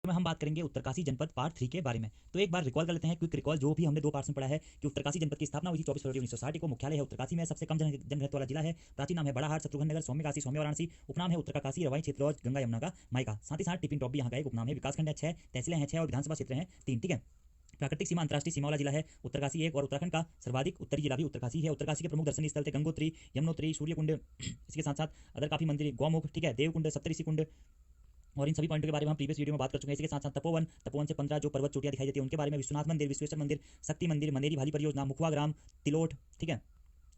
में हम बात करेंगे उत्तरकाशी जनपद पार्ट 3 के बारे में। तो एक बार रिकॉल कर लेते हैं, क्विक रिकॉल जो भी हमने 2 पार्ट्स में पढ़ा है कि उत्तरकाशी जनपद की स्थापना हुई थी 24 फरवरी 1960 को। मुख्यालय है उत्तरकाशी में, सबसे कम जनघनत्व वाला जिला है। प्राचीन नाम है बड़ाहाट, शत्रुघ्न नगर, सौम्य काशी, सौम्य वाराणसी। उपनाम है उत्तरकाशी, रवाई क्षेत्र, गंगा यमुना का मायका। साथ ही साथ टिपिन टॉप भी यहाँ का एक उपनाम है। विकासखंड है 6, तहसीलें हैं 6 और विधानसभा क्षेत्र हैं 3। ठीक है। प्राकृतिक सीमा अंतर्राष्ट्रीय सीमा वाला जिला है उत्तरकाशी एक, और उत्तराखंड का सर्वाधिक उत्तरी जिला भी उत्तरकाशी है। उत्तरकाशी के प्रमुख दर्शनीय स्थल थे गंगोत्री, यमुनोत्री, सूर्यकुंड, इसके साथ साथ अदर काफी मंदिर, गौमुख, ठीक है, देवकुंड, सप्तऋषि कुंड, और इन सभी पॉइंटों के बारे में हम प्रीवियस वीडियो में बात कर चुके हैं। इसके साथ साथ तपोवन से 15 जो पर्वत चोटियां दिखाई देती है उनके बारे में, विश्वनाथ मंदिर, विश्वेश्वर मंदिर, शक्ति मंदिर, मनेरी भाली परियोजना, मुखवा ग्राम, तिलोट, ठीक है,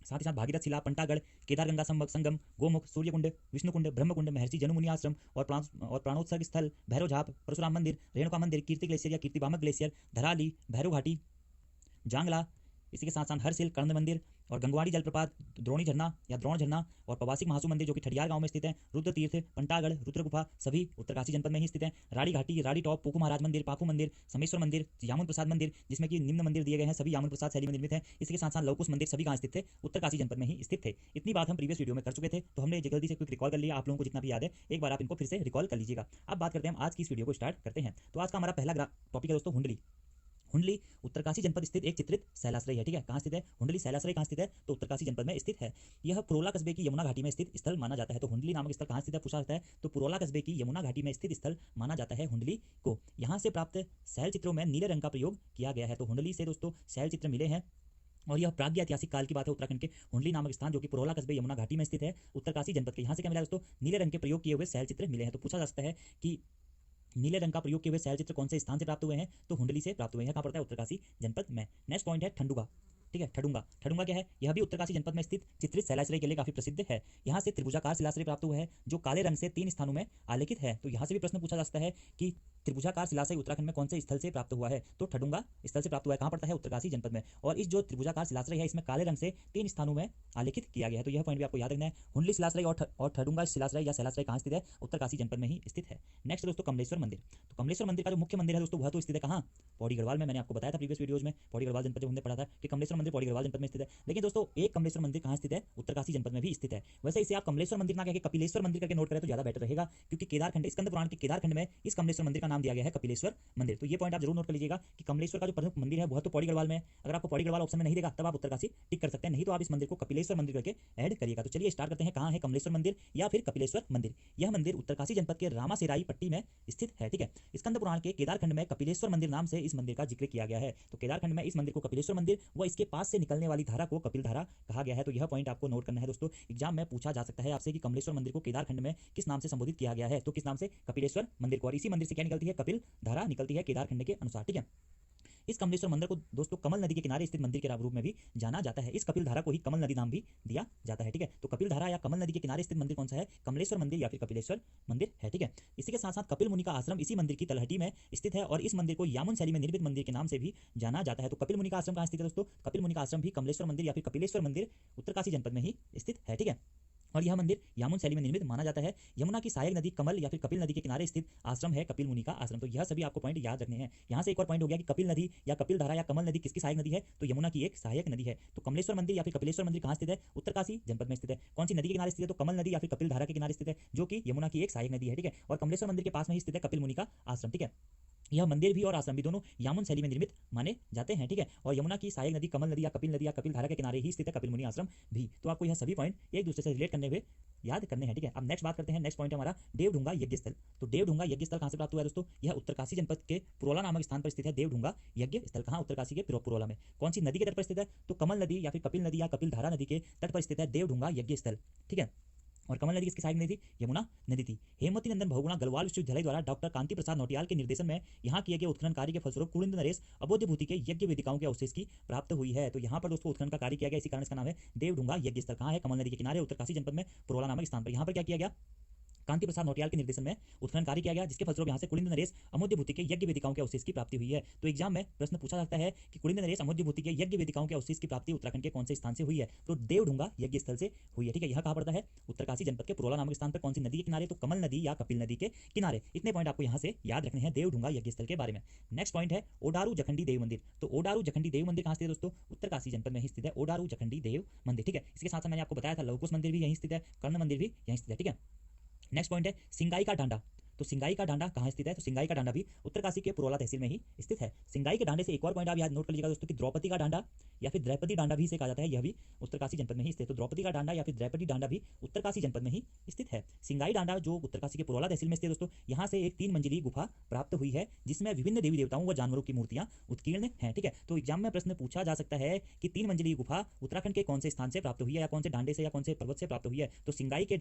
साथ ही साथ भागीरथ शिला, पंटागढ़, केदारगंगा संगम, गोमुख, सूर्यकुंड, विष्णुकुंड, ब्रह्मकुंड, महर्षि जनमुनि आश्रम और प्राणोत्सर्ग स्थल, भैरवझाप, परशुराम मंदिर, रेणुका मंदिर, कीर्ति ग्लेशियर या कीर्ति बामक ग्लेशियर, धराली, भैरव घाटी, जांगला, इसी के साथ साथ हरसिल, कर्ण मंदिर और गंगवाड़ी जलप्रपात, द्रोणी झरना या द्रोण झरना और प्रवासिक महासु मंदिर जो कि ठडियार गांव में स्थित है, रुद्र तीर्थ, पंटागढ़, रुद्र गुफा, सभी उत्तरकाशी जनपद में ही स्थित है। राड़ी घाटी, राड़ी टॉप, पोकू महाराज मंदिर, पापू मंदिर, समेश्वर मंदिर, यामुन प्रसाद मंदिर, जिसमें कि निम्न मंदिर दिए गए हैं सभी यामुन प्रसाद शैली में निर्मित है। इसके साथ साथ लवकुश मंदिर, सभी कहाँ स्थित थे? उत्तरकाशी जनपद में ही स्थित थे। इतनी बात हम प्रीवियस वीडियो में कर चुके थे, तो हमने जल्दी से क्विक रिकॉल कर लिया। आप लोगों को जितना भी याद है एक बार आप इनको फिर से रिकॉल कर लीजिएगा। अब बात करते हैं, आज की इस वीडियो को स्टार्ट करते हैं। तो आज का हमारा पहला टॉपिक है दोस्तों हुंडली। हुंडली उत्तरकाशी जनपद स्थित एक चित्रित शैलाश्रय है। ठीक है, कहाँ स्थित है हुंडली? शैलाश्रय कहाँ स्थित है? तो उत्तरकाशी जनपद में स्थित है। यह पुरोला कस्बे की यमुना घाटी में स्थित स्थल माना जाता है। तो हुंडली नामक स्थल कहाँ स्थित है पूछा जाता है, तो पुरोला कस्बे की यमुना घाटी में स्थित स्थल माना जाता है हुंडली को। यहाँ से प्राप्त शैल चित्रों में नीले रंग का प्रयोग किया गया है। तो हुंडली से दोस्तों शैल चित्र मिले हैं और यह प्राग्ञ ऐतिहासिक काल की बात है। उत्तराखंड के हुंडली नामक स्थान जो कि पुरोला कस्बे यमुना घाटी में स्थित है उत्तरकाशी जनपद के, यहाँ से क्या मिला दोस्तों? नीले रंग के प्रयोग किए हुए शैल चित्र मिले हैं। तो पूछा जा सकता है कि नीले रंग का प्रयोग किए हुए शैल चित्र कौन से स्थान से प्राप्त हुए हैं? तो हुंडली से प्राप्त हुए हैं। कहाँ पड़ता है? उत्तरकाशी जनपद में। नेक्स्ट पॉइंट है ठंडुगा। ठीक है, ठडुंगा। ठडुंगा क्या है? यह भी उत्तरकाशी जनपद में स्थित चित्रित शैलाश्रय के लिए काफी प्रसिद्ध है। यहाँ से त्रिभुजाकार शिलाश्रय प्राप्त हुआ है जो काले रंग से 3 स्थानों में आलेखित है। तो यहाँ से भी प्रश्न पूछा जा सकता है कि त्रिभुजाकार शिलाश्रय उत्तराखंड में कौन से स्थल से प्राप्त हुआ है? तो ठडुंगा स्थल से प्राप्त हुआ है। कहाँ पड़ता है? उत्तरकाशी जनपद में। और इस जो त्रिभुजाकार शिलाश्रय है इसमें काले रंग से 3 स्थानों में आलेखित किया गया है। तो यह पॉइंट भी आपको याद रखना है। हुंडली शिलाश्रय और ठडुंगा शिलाश्रय या शैलाश्रय कहाँ स्थित है? उत्तरकाशी जनपद में ही स्थित है। नेक्स्ट दोस्तों कमलेश्वर मंदिर। तो कमलेश्वर मंदिर का जो मुख्य मंदिर है दोस्तों वह तो स्थित है कहाँ? पौड़ी गढ़वाल में। मैंने आपको बताया था प्रीवियस वीडियोज में, पौड़ी गढ़वाल जनपद जो हमने पढ़ा था कि कमलेश्वर मंदिर पौड़ी गढ़वाल जनपद में स्थित है। लेकिन दोस्तों एक कमलेश्वर मंदिर कहाँ स्थित है? उत्तरकाशी जनपद में भी स्थित है। वैसे इसे आप कमलेश्वर मंदिर ना कह के कपिलेश्वर मंदिर करके नोट करें तो ज्यादा बेटर रहेगा, क्योंकि केदारखंड, स्कंद पुराण के केदारखंड में इस कमलेश्वर मंदिर का नाम दिया गया है कपिलेश्वर मंदिर। तो ये पॉइंट आप जरूर नोट कर लीजिएगा कि कमलेश्वर का जो प्रमुख मंदिर है वह तो पौड़ी गढ़वाल में है। अगर आपको पौड़ी गढ़वाल ऑप्शन में नहीं देगा तब आप उत्तरकाशी टिक कर सकते हैं, नहीं तो आप इस मंदिर को कपिलेश्वर मंदिर करके ऐड करिएगा। तो चलिए स्टार्ट करते हैं, कहाँ है कमलेश्वर मंदिर या फिर कपिलेश्वर मंदिर? यह मंदिर उत्तरकाशी जनपद के रामासेराई पट्टी में स्थित है। ठीक है, स्कंद पुराण के केदारखंड में कपिलेश्वर मंदिर नाम से इस मंदिर का जिक्र किया गया है। तो केदारखंड में इस मंदिर को कपिलेश्वर मंदिर व इसके पास से निकलने वाली धारा को कपिल धारा कहा गया है। तो यह पॉइंट आपको नोट करना है दोस्तों। एग्जाम में पूछा जा सकता है आपसे कि कमलेश्वर मंदिर को केदारखंड में किस नाम से संबोधित किया गया है? तो किस नाम से? कपिलेश्वर मंदिर को। और इसी मंदिर से क्या निकलती है? कपिल धारा निकलती है केदारखंड के अनुसार। ठीक है, इस कमलेश्वर मंदिर को दोस्तों कमल नदी के किनारे स्थित मंदिर के रूप में भी जाना जाता है। इस कपिल धारा को ही कमल नदी नाम भी दिया जाता है। ठीक है, तो कपिल धारा या कमल नदी के किनारे स्थित मंदिर कौन सा है? कमलेश्वर मंदिर या फिर कपिलेश्वर मंदिर है। ठीक है, इसी के साथ साथ कपिल मुनि का आश्रम इसी मंदिर की तलहटी में स्थित है और इस मंदिर को यामुन शैली में निर्मित मंदिर के नाम से भी जाना जाता है। तो कपिल मुनि का आश्रम कहाँ स्थित है दोस्तों? कपिल मुनि का आश्रम भी कमलेश्वर मंदिर या फिर कपिलेश्वर मंदिर उत्तरकाशी जनपद में ही स्थित है। ठीक है, और यह मंदिर यामुन शैली में निर्मित माना जाता है। यमुना की सहायक नदी कमल या फिर कपिल नदी के किनारे स्थित आश्रम है कपिल मुनि का आश्रम। तो यह सभी आपको पॉइंट याद रखने हैं। यहाँ से एक और पॉइंट हो गया कि कपिल नदी या कपिल धारा या कमल नदी किसकी सहायक नदी है? तो यमुना की एक सहायक नदी है। तो कमलेश्वर मंदिर या फिर कपिलेश्वर मंदिर कहाँ स्थित है? उत्तरकाशी जनपद में स्थित है। कौन सी नदी के किनारे स्थित है? तो कमल नदी या फिर कपिल धारा के किनारे स्थित है, जो कि यमुना की एक सहायक नदी है। ठीक है, और कमलेश्वर मंदिर के पास में ही स्थित है कपिल मुनि का आश्रम। ठीक है, यह मंदिर भी और आश्रम भी दोनों यामुन शैली में निर्मित माने जाते हैं। ठीक है, और यमुना की सहायक नदी कमल नदी या कपिल धारा के किनारे ही स्थित है कपिल मुनि आश्रम भी। तो आपको यह सभी पॉइंट एक दूसरे से रिलेट करने हुए याद करने हैं। ठीक है, अब नेक्स्ट बात करते हैं। नेक्स्ट पॉइंट है हमारा देवढुंगा यज्ञ स्थल। तो देवढुंगा यज्ञ स्थल कहाँ से प्राप्त हुआ है दोस्तों? यह उत्तरकाशी जनपद के पुरोला नामक स्थान पर स्थित है देवढुंगा यज्ञ स्थल। कहाँ? उत्तरकाशी के पुरोला में। कौन सी नदी के तट पर स्थित है? तो कमल नदी या फिर कपिल नदी या कपिल धारा नदी के तट पर स्थित है देवढुंगा यज्ञ स्थल। ठीक है, और कमल नदी किसकी सहायक नदी थी? यमुना नदी थी। हेमवती नंदन बहुगुणा गढ़वाल विश्वविद्यालय द्वारा डॉक्टर कांति प्रसाद नौटियाल के निर्देशन में यहाँ किए गए उत्खनन कार्य के फलस्वरूप कुलिंद नरेश अबोध्य भूति के यज्ञ वेदिकाओं के अवशेष की प्राप्त हुई है। तो यहाँ पर दोस्तों उत्खनन का कार्य किया गया, इसी कारण इसका नाम है देवढुंगा यज्ञ स्थल। कहाँ है? कमल नदी के किनारे उत्तरकाशी जनपद में पुरोला नामक स्थान पर। यहाँ पर क्या किया गया? कांति प्रसाद नौटियाल के निर्देशन में उत्खनन कार्य किया गया, जिसके फलस्वरूप यहाँ से कुलिंद नरेश अमोध्य भूति के यज्ञ वेदिकाओं के अवशेष की प्राप्ति हुई है। तो एग्जाम में प्रश्न पूछा जाता है कि कुलिंद नरेश अमोध्य भूति के यज्ञ वेदिकाओं के अवशेष की प्राप्ति उत्तराखंड के कौन से स्थान से हुई है? तो देवढुंगा यज्ञ स्थल से हुई है। ठीक है, यह कहाँ पड़ता है? उत्तरकाशी जनपद के पुरोला नामक स्थान पर। कौन सी नदी के किनारे? तो कमल नदी या कपिल नदी के किनारे। इतने पॉइंट आपको यहाँ से याद रखने हैं देवढुंगा यज्ञ स्थल के बारे में। नेक्स्ट पॉइंट है ओडारू जखंडी देव मंदिर। तो ओडारू जखंडी देव मंदिर कहाँ स्थित है दोस्तों? उत्तरकाशी जनपद में ही स्थित है ओडारू जखंडी देव मंदिर। ठीक है, इसके साथ मैंने आपको बताया था लवकुश मंदिर भी यहीं स्थित है, कर्ण मंदिर भी यहीं स्थित है। ठीक है, नेक्स्ट पॉइंट है सिंगाई का डांडा। तो सिंगाई का डांडा कहाँ स्थित है? तो सिंगाई का डांडा भी उत्तरकाशी के पुरोला तहसील में ही स्थित है। सिंगाई के डांडे से एक और पॉइंट आप याद नोट कर लीजिएगा दोस्तों कि द्रौपदी का डांडा या फिर द्रौपदी डांडा भी इसे कहा जाता है, यह भी उत्तरकाशी जनपद में ही स्थित है। तो द्रौपदी का डांडा या फिर द्रौपदी डांडा भी उत्तरकाशी जनपद में ही स्थित है। सिंगाई डांडा जो उत्तरकाशी के पुरोला तहसील में स्थित है दोस्तों, यहाँ से एक 3 मंजिली गुफा प्राप्त हुई है जिसमें विभिन्न देवी देवताओं व जानवरों की मूर्तियां उत्कीर्ण हैं। ठीक है, तो एग्जाम में प्रश्न पूछा जा सकता है कि 3 मंजिली गुफा उत्तराखंड के कौन से स्थान से प्राप्त हुई है, या कौन से डांडे से या कौन से पर्वत से प्राप्त हुई है? तो सिंगाई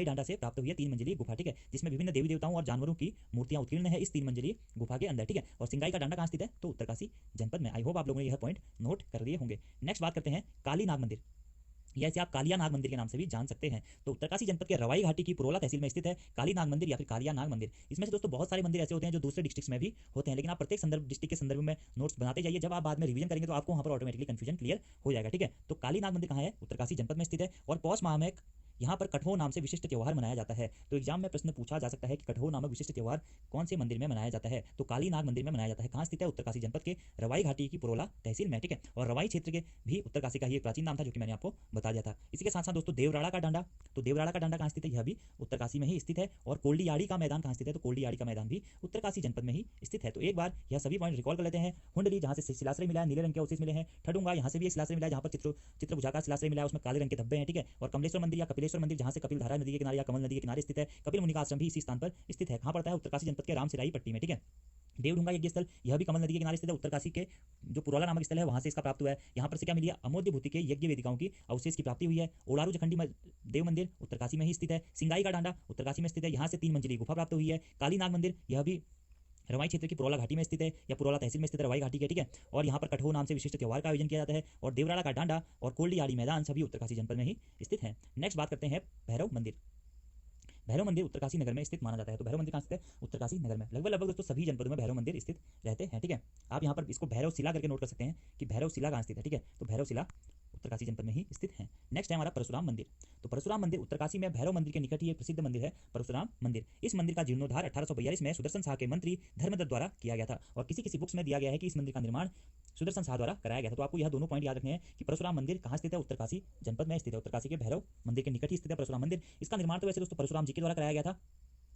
डांडा से प्राप्त हुई है 3 मंजिली गुफा। ठीक है, जिसमें विभिन्न देवी देवताओं और जानवरों की मूर्तियां उत्कीर्ण है इस 3 मंजिली गुफा के अंदर। ठीक है, और सिंगाई का डांडा कहाँ स्थित है? तो उत्तरकाशी जनपद में। आई होप आप लोगों ने यह पॉइंट नोट कर लिए होंगे। नेक्स्ट बात करते हैं काली नाग मंदिर, या इसे आप कालिया नाग मंदिर के नाम से भी जान सकते हैं। तो उत्तरकाशी जनपद के रवाई घाटी की पुरोला तहसील में स्थित है काली नाग मंदिर या फिर कालिया नाग मंदिर। इसमें से दोस्तों बहुत सारे मंदिर ऐसे होते हैं जो दूसरे डिस्ट्रिक्ट्स में भी होते हैं, लेकिन आप प्रत्येक डिस्ट्रिक्ट के संदर्भ में नोट्स बनाते जाइए। जब आप बाद में रिवीजन करेंगे तो आपको वहाँ पर ऑटोमेटिकली कंफ्यूजन क्लियर हो जाएगा। ठीक है, तो काली नाग मंदिर कहाँ है? उत्तरकाशी जनपद में स्थित है। और पौष माह में यहाँ पर कटहो नाम से विशिष्ट त्यौहार मनाया जाता है। तो एग्जाम में प्रश्न पूछा जा सकता है कि कटहो नामक विशिष्ट त्यौहार कौन से मंदिर में मनाया जाता है? तो काली नाग मंदिर में मनाया जाता है। कहाँ स्थित है? उत्तरकाशी जनपद के रवाई घाटी की पुरोला तहसील में। ठीक है, और रवाई क्षेत्र के भी उत्तरकाशी का ही एक प्राचीन नाम था जो कि मैंने आपको बता दिया था। इसी के साथ साथ दोस्तों देवराड़ा का डांडा, तो देवराड़ा का डांडा कहाँ स्थित है? यह भी उत्तरकाशी में ही स्थित है। और कोल्डियाड़ी का मैदान कहाँ स्थित है? तो कोल्डियाड़ी का मैदान भी उत्तरकाशी जनपद में ही स्थित है। तो एक बार यह सभी पॉइंट रिकॉल कर लेते हैं। हुंडली जहाँ से शिलाश्रय मिला है, नीले रंग के अवशेष मिले हैं। ठडुंगा यहाँ से भी एक शिलाश्रय मिला है जहाँ पर चित्रभुजा का शिलाश्रय मिला है, उसमें काले रंग के धब्बे हैं। ठीक है, और कमलेश्वर मंदिर या कपिलेश्वर मंदिर जहाँ से कपिल धारा नदी के किनारे या कमल नदी के किनारे स्थित है। कपिल मुनि का आश्रम भी इसी स्थान पर स्थित है। कहाँ पड़ता है? उत्तरकाशी जनपद के रामसिराई पट्टी में। ठीक है, देवढुंगा यज्ञ स्थल यह भी कमल नदी के किनारे स्थित है। उत्तरकाशी के जो पुरोला नामक स्थल है वहां से इसका प्राप्त हुआ है। यहाँ पर से क्या मिली है? अमोद्य भूति के यज्ञ वेदिकाओं की अवशेष की प्राप्ति हुई है। ओलारू जखंडी देव मंदिर उत्तरकाशी में ही स्थित है। सिंगाई का डांडा उत्तरकाशी में स्थित है, यहाँ से 3 मंजिली गुफा प्राप्त हुई है। काली नाग मंदिर यह भी रवाई क्षेत्र की पुरोला घाटी में स्थित है या पुरोला तहसील में स्थित है, रवाई घाटी के। ठीक है, और यहाँ पर कटहो नाम से विशिष्ट त्यौहार का आयोजन किया जाता है। और देवराड़ा का डांडा और कोल्डियाड़ी मैदान सभी उत्तरकाशी जनपद में ही स्थित है। नेक्स्ट बात करते हैं भैरव मंदिर। भैरव मंदिर उत्तरकाशी नगर में स्थित माना जाता है। तो भैरव मंदिर कहाँ स्थित है? उत्तरकाशी नगर में। लगभग दोस्तों सभी जनपदों में भैरव मंदिर स्थित रहते हैं। ठीक है, आप यहाँ पर इसको भैरव शिला करके नोट कर सकते हैं कि भैरव शिला कहाँ स्थित है। ठीक है, तो भैरव शिला उत्तरकाशी जनपद में ही स्थित है। नेक्स्ट है हमारा परशुराम मंदिर। तो परशुराम मंदिर उत्तरकाशी में भैरव मंदिर के निकट ही एक प्रसिद्ध मंदिर है परशुराम मंदिर। इस मंदिर का जीर्णोद्धार 1842 में सुदर्शन शाह के मंत्री धर्मदत्त द्वारा किया गया था। और किसी बुक्स में दिया गया है कि इस मंदिर का निर्माण सुदर्शन शाह द्वारा कराया गया था। तो आपको यह दोनों पॉइंट याद रखने हैं कि परशुराम मंदिर कहाँ स्थित है? उत्तरकाशी जनपद में स्थित है। उत्तरकाशी के भैरव मंदिर के निकट ही स्थित है परशुराम मंदिर। इसका निर्माण तो वैसे दोस्तों परशुराम जी के द्वारा कराया गया था,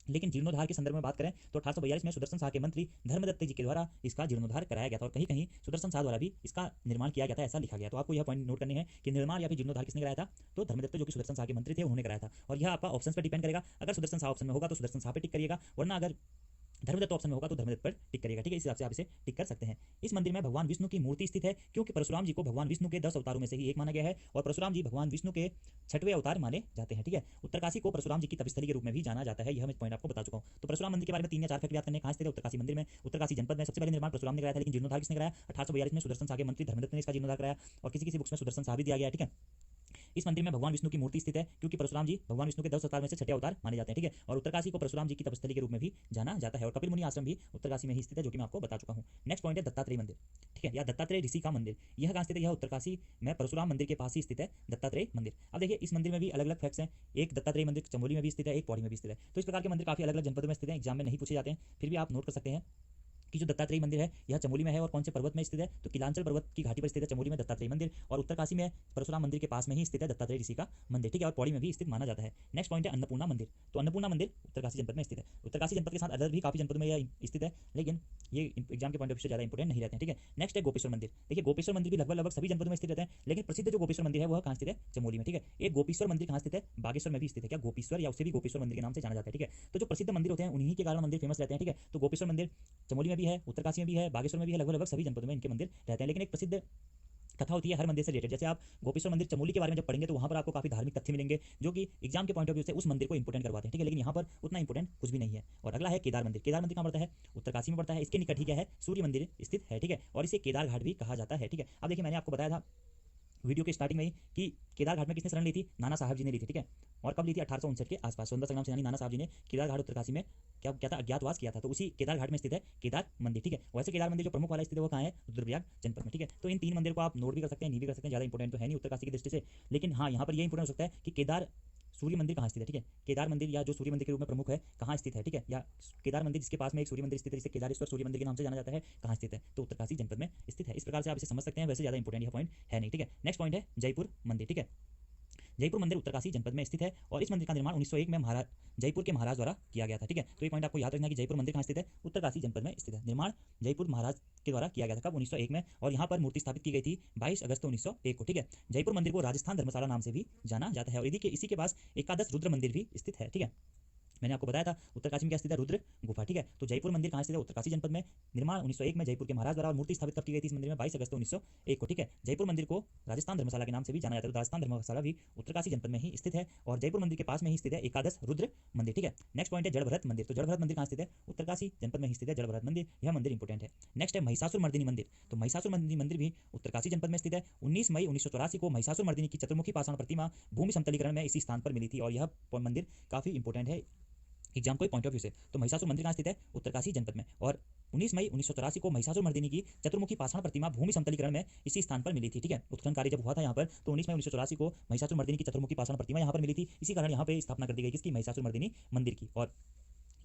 लेकिन जीर्णोद्धार के संदर्भ में बात करें तो 1842 में सुदर्शन शाह के मंत्री धर्मदत्त जी के द्वारा इसका जीर्णोद्धार कराया गया था। और कहीं कहीं सुदर्शन शाह द्वारा भी इसका निर्माण किया गया था, ऐसा लिखा गया। तो आपको यह पॉइंट नोट करने हैं कि निर्माण या फिर जीर्णोद्धार किसने कराया था? तो धर्मदत्त जो कि सुदर्शन शाह के मंत्री थे उन्होंने कराया था। और यह आपका ऑप्शन पर डिपेंड करेगा। अगर सुदर्शन शाह ऑप्शन में होगा तो सुदर्शन शाह पर टिक करिएगा, वरना अगर धर्मदत्त ऑप्शन में होगा तो धर्मदत्त पर टिक करिएगा। ठीक है, इस हिसाब से आप इसे टिक कर सकते हैं। इस मंदिर में भगवान विष्णु की मूर्ति स्थित है, क्योंकि परशुराम जी को भगवान विष्णु के 10 अवतारों में से ही एक माना गया है। और परशुराम जी भगवान विष्णु के 6वें अवतार माने जाते हैं। ठीक है, उत्तरकाशी को परशुराम जी की तपस्थली के रूप में भी जाना जाता है। यह मैं पॉइंट आपको बता चुका हूँ। तो परशुराम मंदिर के बारे में 3 या 4 फैक्ट याद करने। कहाँ स्थित है? उत्तरकाशी मंदिर में, उत्तरकाशी जनपद में। सबसे पहले निर्माण परशुराम ने कराया था, लेकिन जीर्णोद्धार किसने कराया? 1842 में सुदर्शन शाह के मंत्री धर्मदत्त ने इसका जीर्णोद्धार कराया। और किसी बुक्स में सुदर्शन शाह भी दिया गया है। ठीक है, इस मंदिर में भगवान विष्णु की मूर्ति स्थित है, क्योंकि परशुराम जी भगवान विष्णु के 10 अवतार में से 6ठे अवतार माने जाते हैं। ठीक है, और उत्तरकाशी को परशुराम जी की तपस्थली के रूप में भी जाना जाता है। और कपिल मुनि आश्रम भी उत्तरकाशी में ही स्थित है, जो कि मैं आपको बता चुका हूँ। नेक्स्ट पॉइंट है दत्तात्रेय मंदिर। ठीक है, या दत्तात्रेय ऋषि का मंदिर। यह कहाँ स्थित है? यह उत्तरकाशी में परशुराम मंदिर के पास ही स्थित है दत्तात्रेय मंदिर। अब देखिए इस मंदिर में भी अलग अलग फैक्ट्स हैं। एक दत्तात्रेय मंदिर चमोली में भी स्थित है, एक पौड़ी में भी स्थित है। तो इस प्रकार के मंदिर काफी अलग अलग जनपदों में स्थित है, एग्जाम में नहीं पूछे जाते हैं, फिर भी आप नोट कर सकते हैं कि जो दत्तात्रेय मंदिर है यह चमोली में है। और कौन से पर्वत में स्थित है? तो किलांचल पर्वत की घाटी पर स्थित है चमोली में दत्तात्रेय मंदिर। और उत्तरकाशी में परशुराम मंदिर के पास में ही स्थित है दत्तात्रेय ऋषि का मंदिर। ठीक है, और पौड़ी में भी स्थित माना जाता है। नेक्स्ट पॉइंट है अन्नपूर्णा मंदिर। तो अन्नपूर्णा मंदिर उत्तरकाशी जनपद में स्थित है। उत्तरकाशी जनपद के साथ अदर भी काफी जनपदों में यह स्थित है, लेकिन ये एग्जाम के पॉइंट ऑफ व्यू से ज्यादा इंपोर्टेंट नहीं रहते हैं। ठीक है, नेक्स्ट है गोपेश्वर मंदिर। देखिए गोपेश्वर मंदिर भी लगभग सभी जनपदों में स्थित रहते हैं, लेकिन प्रसिद्ध जो गोपेश्वर मंदिर है वह कहाँ स्थित है? चमोली में। ठीक है, एक गोपेश्वर मंदिर कहाँ स्थित है? बागेश्वर में भी स्थित है। क्या गोपेश्वर या उसे भी गोपेश्वर मंदिर के नाम से जाना जाता है। ठीक है, तो जो प्रसिद्ध मंदिर होते हैं उन्हीं के कारण मंदिर फेमस रहते हैं। ठीक है, तो गोपेश्वर मंदिर चमोली में भी है, उत्तरकाशी में भी है, बागेश्वर में भी है, लगभग सभी जनपदों में इनके मंदिर रहते हैं। लेकिन एक प्रसिद्ध कथा होती है हर मंदिर से रिलेटेड। जैसे आप गोपेश्वर मंदिर चमोली के बारे में जब पढ़ेंगे तो वहाँ पर आपको काफी धार्मिक तथ्य मिलेंगे जो कि एग्जाम के पॉइंट ऑफ व्यू से उस मंदिर को इंपोर्टेंट करवाते हैं। ठीक है, लेकिन यहाँ पर उतना इंपोर्टेंट कुछ भी नहीं है। और अगला है केदार मंदिर। केदार मंदिर कहाँ पड़ता है? उत्तरकाशी में पड़ता है। इसके निकट ही क्या है? सूर्य मंदिर स्थित है। ठीक है, और इसे केदार घाट भी कहा जाता है। ठीक है, अब देखिए मैंने आपको बताया था वीडियो के स्टार्टिंग में ही कि केदार घाट में किसने शरण ली थी? नाना साहब जी ने ली थी। ठीक है, और कब ली थी? 1859 के आसपास। स्वतंत्रता संग्राम सेनानी नाना साहब जी ने केदार घाट उत्तरकाशी में क्या था? अज्ञातवास किया था। तो उसी केदार घाट में स्थित है केदार मंदिर। ठीक है, वैसे केदार मंदिर जो प्रमुख वाला स्थित है वो कहाँ है? रुद्रप्रयाग जनपद में। ठीक है, तो इन 3 मंदिर को आप नोट भी कर सकते हैं, नहीं भी कर सकते हैं, ज्यादा इंपोर्टेंट तो है नहीं उत्तरकाशी की दृष्टि से। लेकिन हाँ, यहाँ पर यह इंपोर्टेंट हो सकता है कि केदार सूर्य मंदिर कहाँ स्थित है। ठीक है, केदार मंदिर या जो सूर्य मंदिर के रूप में प्रमुख है कहाँ स्थित है। ठीक है, या केदार मंदिर जिसके पास में एक सूर्य मंदिर स्थित है, जिसे केदारेश्वर सूर्य मंदिर के नाम से जाना जाता है, कहाँ स्थित है? तो उत्तरकाशी जनपद में स्थित है। इस प्रकार से आप इसे समझ सकते हैं, वैसे ज्यादा इंपोर्टेंट यह पॉइंट है नहीं। ठीक है, नेक्स्ट पॉइंट है जयपुर मंदिर। ठीक है, जयपुर मंदिर उत्तरकाशी जनपद में स्थित है और इस मंदिर का निर्माण 1901 में महाराज जयपुर के महाराज द्वारा किया गया था। ठीक है, तो ये पॉइंट आपको याद रखना है कि जयपुर मंदिर कहाँ स्थित है, उत्तरकाशी जनपद में स्थित है। निर्माण जयपुर महाराज के द्वारा किया गया था, कब, 1901 में, और यहाँ पर मूर्ति स्थापित की गई थी 22 अगस्त 1901 को। ठीक है, जयपुर मंदिर को राजस्थान धर्मशाला नाम से भी जाना जाता है और इसी के पास एकादश रुद्र मंदिर भी स्थित है। ठीक है, मैंने आपको बताया था उत्तरकाशी में क्या स्थित है, रुद्र गुफा। ठीक है, तो जयपुर मंदिर कहाँ स्थित है, उत्तरकाशी जनपद में। निर्माण 1901 में जयपुर के महाराज द्वारा और मूर्ति स्थापित कब की गई थी इस मंदिर में, 22 अगस्त 1901 को। ठीक है, जयपुर मंदिर को राजस्थान धर्मशाला के नाम से भी जाना जाता है, तो राजस्थान धर्मशाला भी उत्तरकाशी जनपद में ही स्थित है और जयपुर मंदिर के पास में ही स्थित है एकादश रुद्र मंदिर। ठीक है, नेक्स्ट पॉइंट है जड़भरत मंदिर। तो जड़भरत मंदिर कहाँ स्थित है, उत्तरकाशी जनपद में ही स्थित है जड़भरत मंदिर, यह मंदिर इंपोर्टेंट है। नेक्स्ट है महिषासुर मर्दिनी मंदिर। तो महिषासुर मर्दिनी मंदिर भी उत्तरकाशी जनपद में स्थित है। 19 मई 1984 को महिषासुर मर्दिनी की चतुर्मुखी पाषाण प्रतिमा भूमि समतलीकरण में इसी स्थान पर मिली थी और यह मंदिर काफी इंपोर्टेंट है एग्जाम कोई पॉइंट ऑफ व्यू से। तो महिषासुर मंदिर कहाँ स्थित है, उत्तरकाशी जनपद में, और 19 मई 1984 को महिषासुर मर्दिनी की चतुर्मुखी पाषाण प्रतिमा भूमि समतलीकरण में इसी स्थान पर मिली थी। ठीक है, उत्खनन कार्य जब हुआ था यहाँ पर तो 19 मई 1984 को महिषासुर मर्दिनी की चतुर्मुखी पाषाण प्रतिमा यहाँ पर मिली थी, इसी कारण यहाँ पे स्थापना कर दी गई किसकी, महिषासुर मर्दिनी मंदिर की। और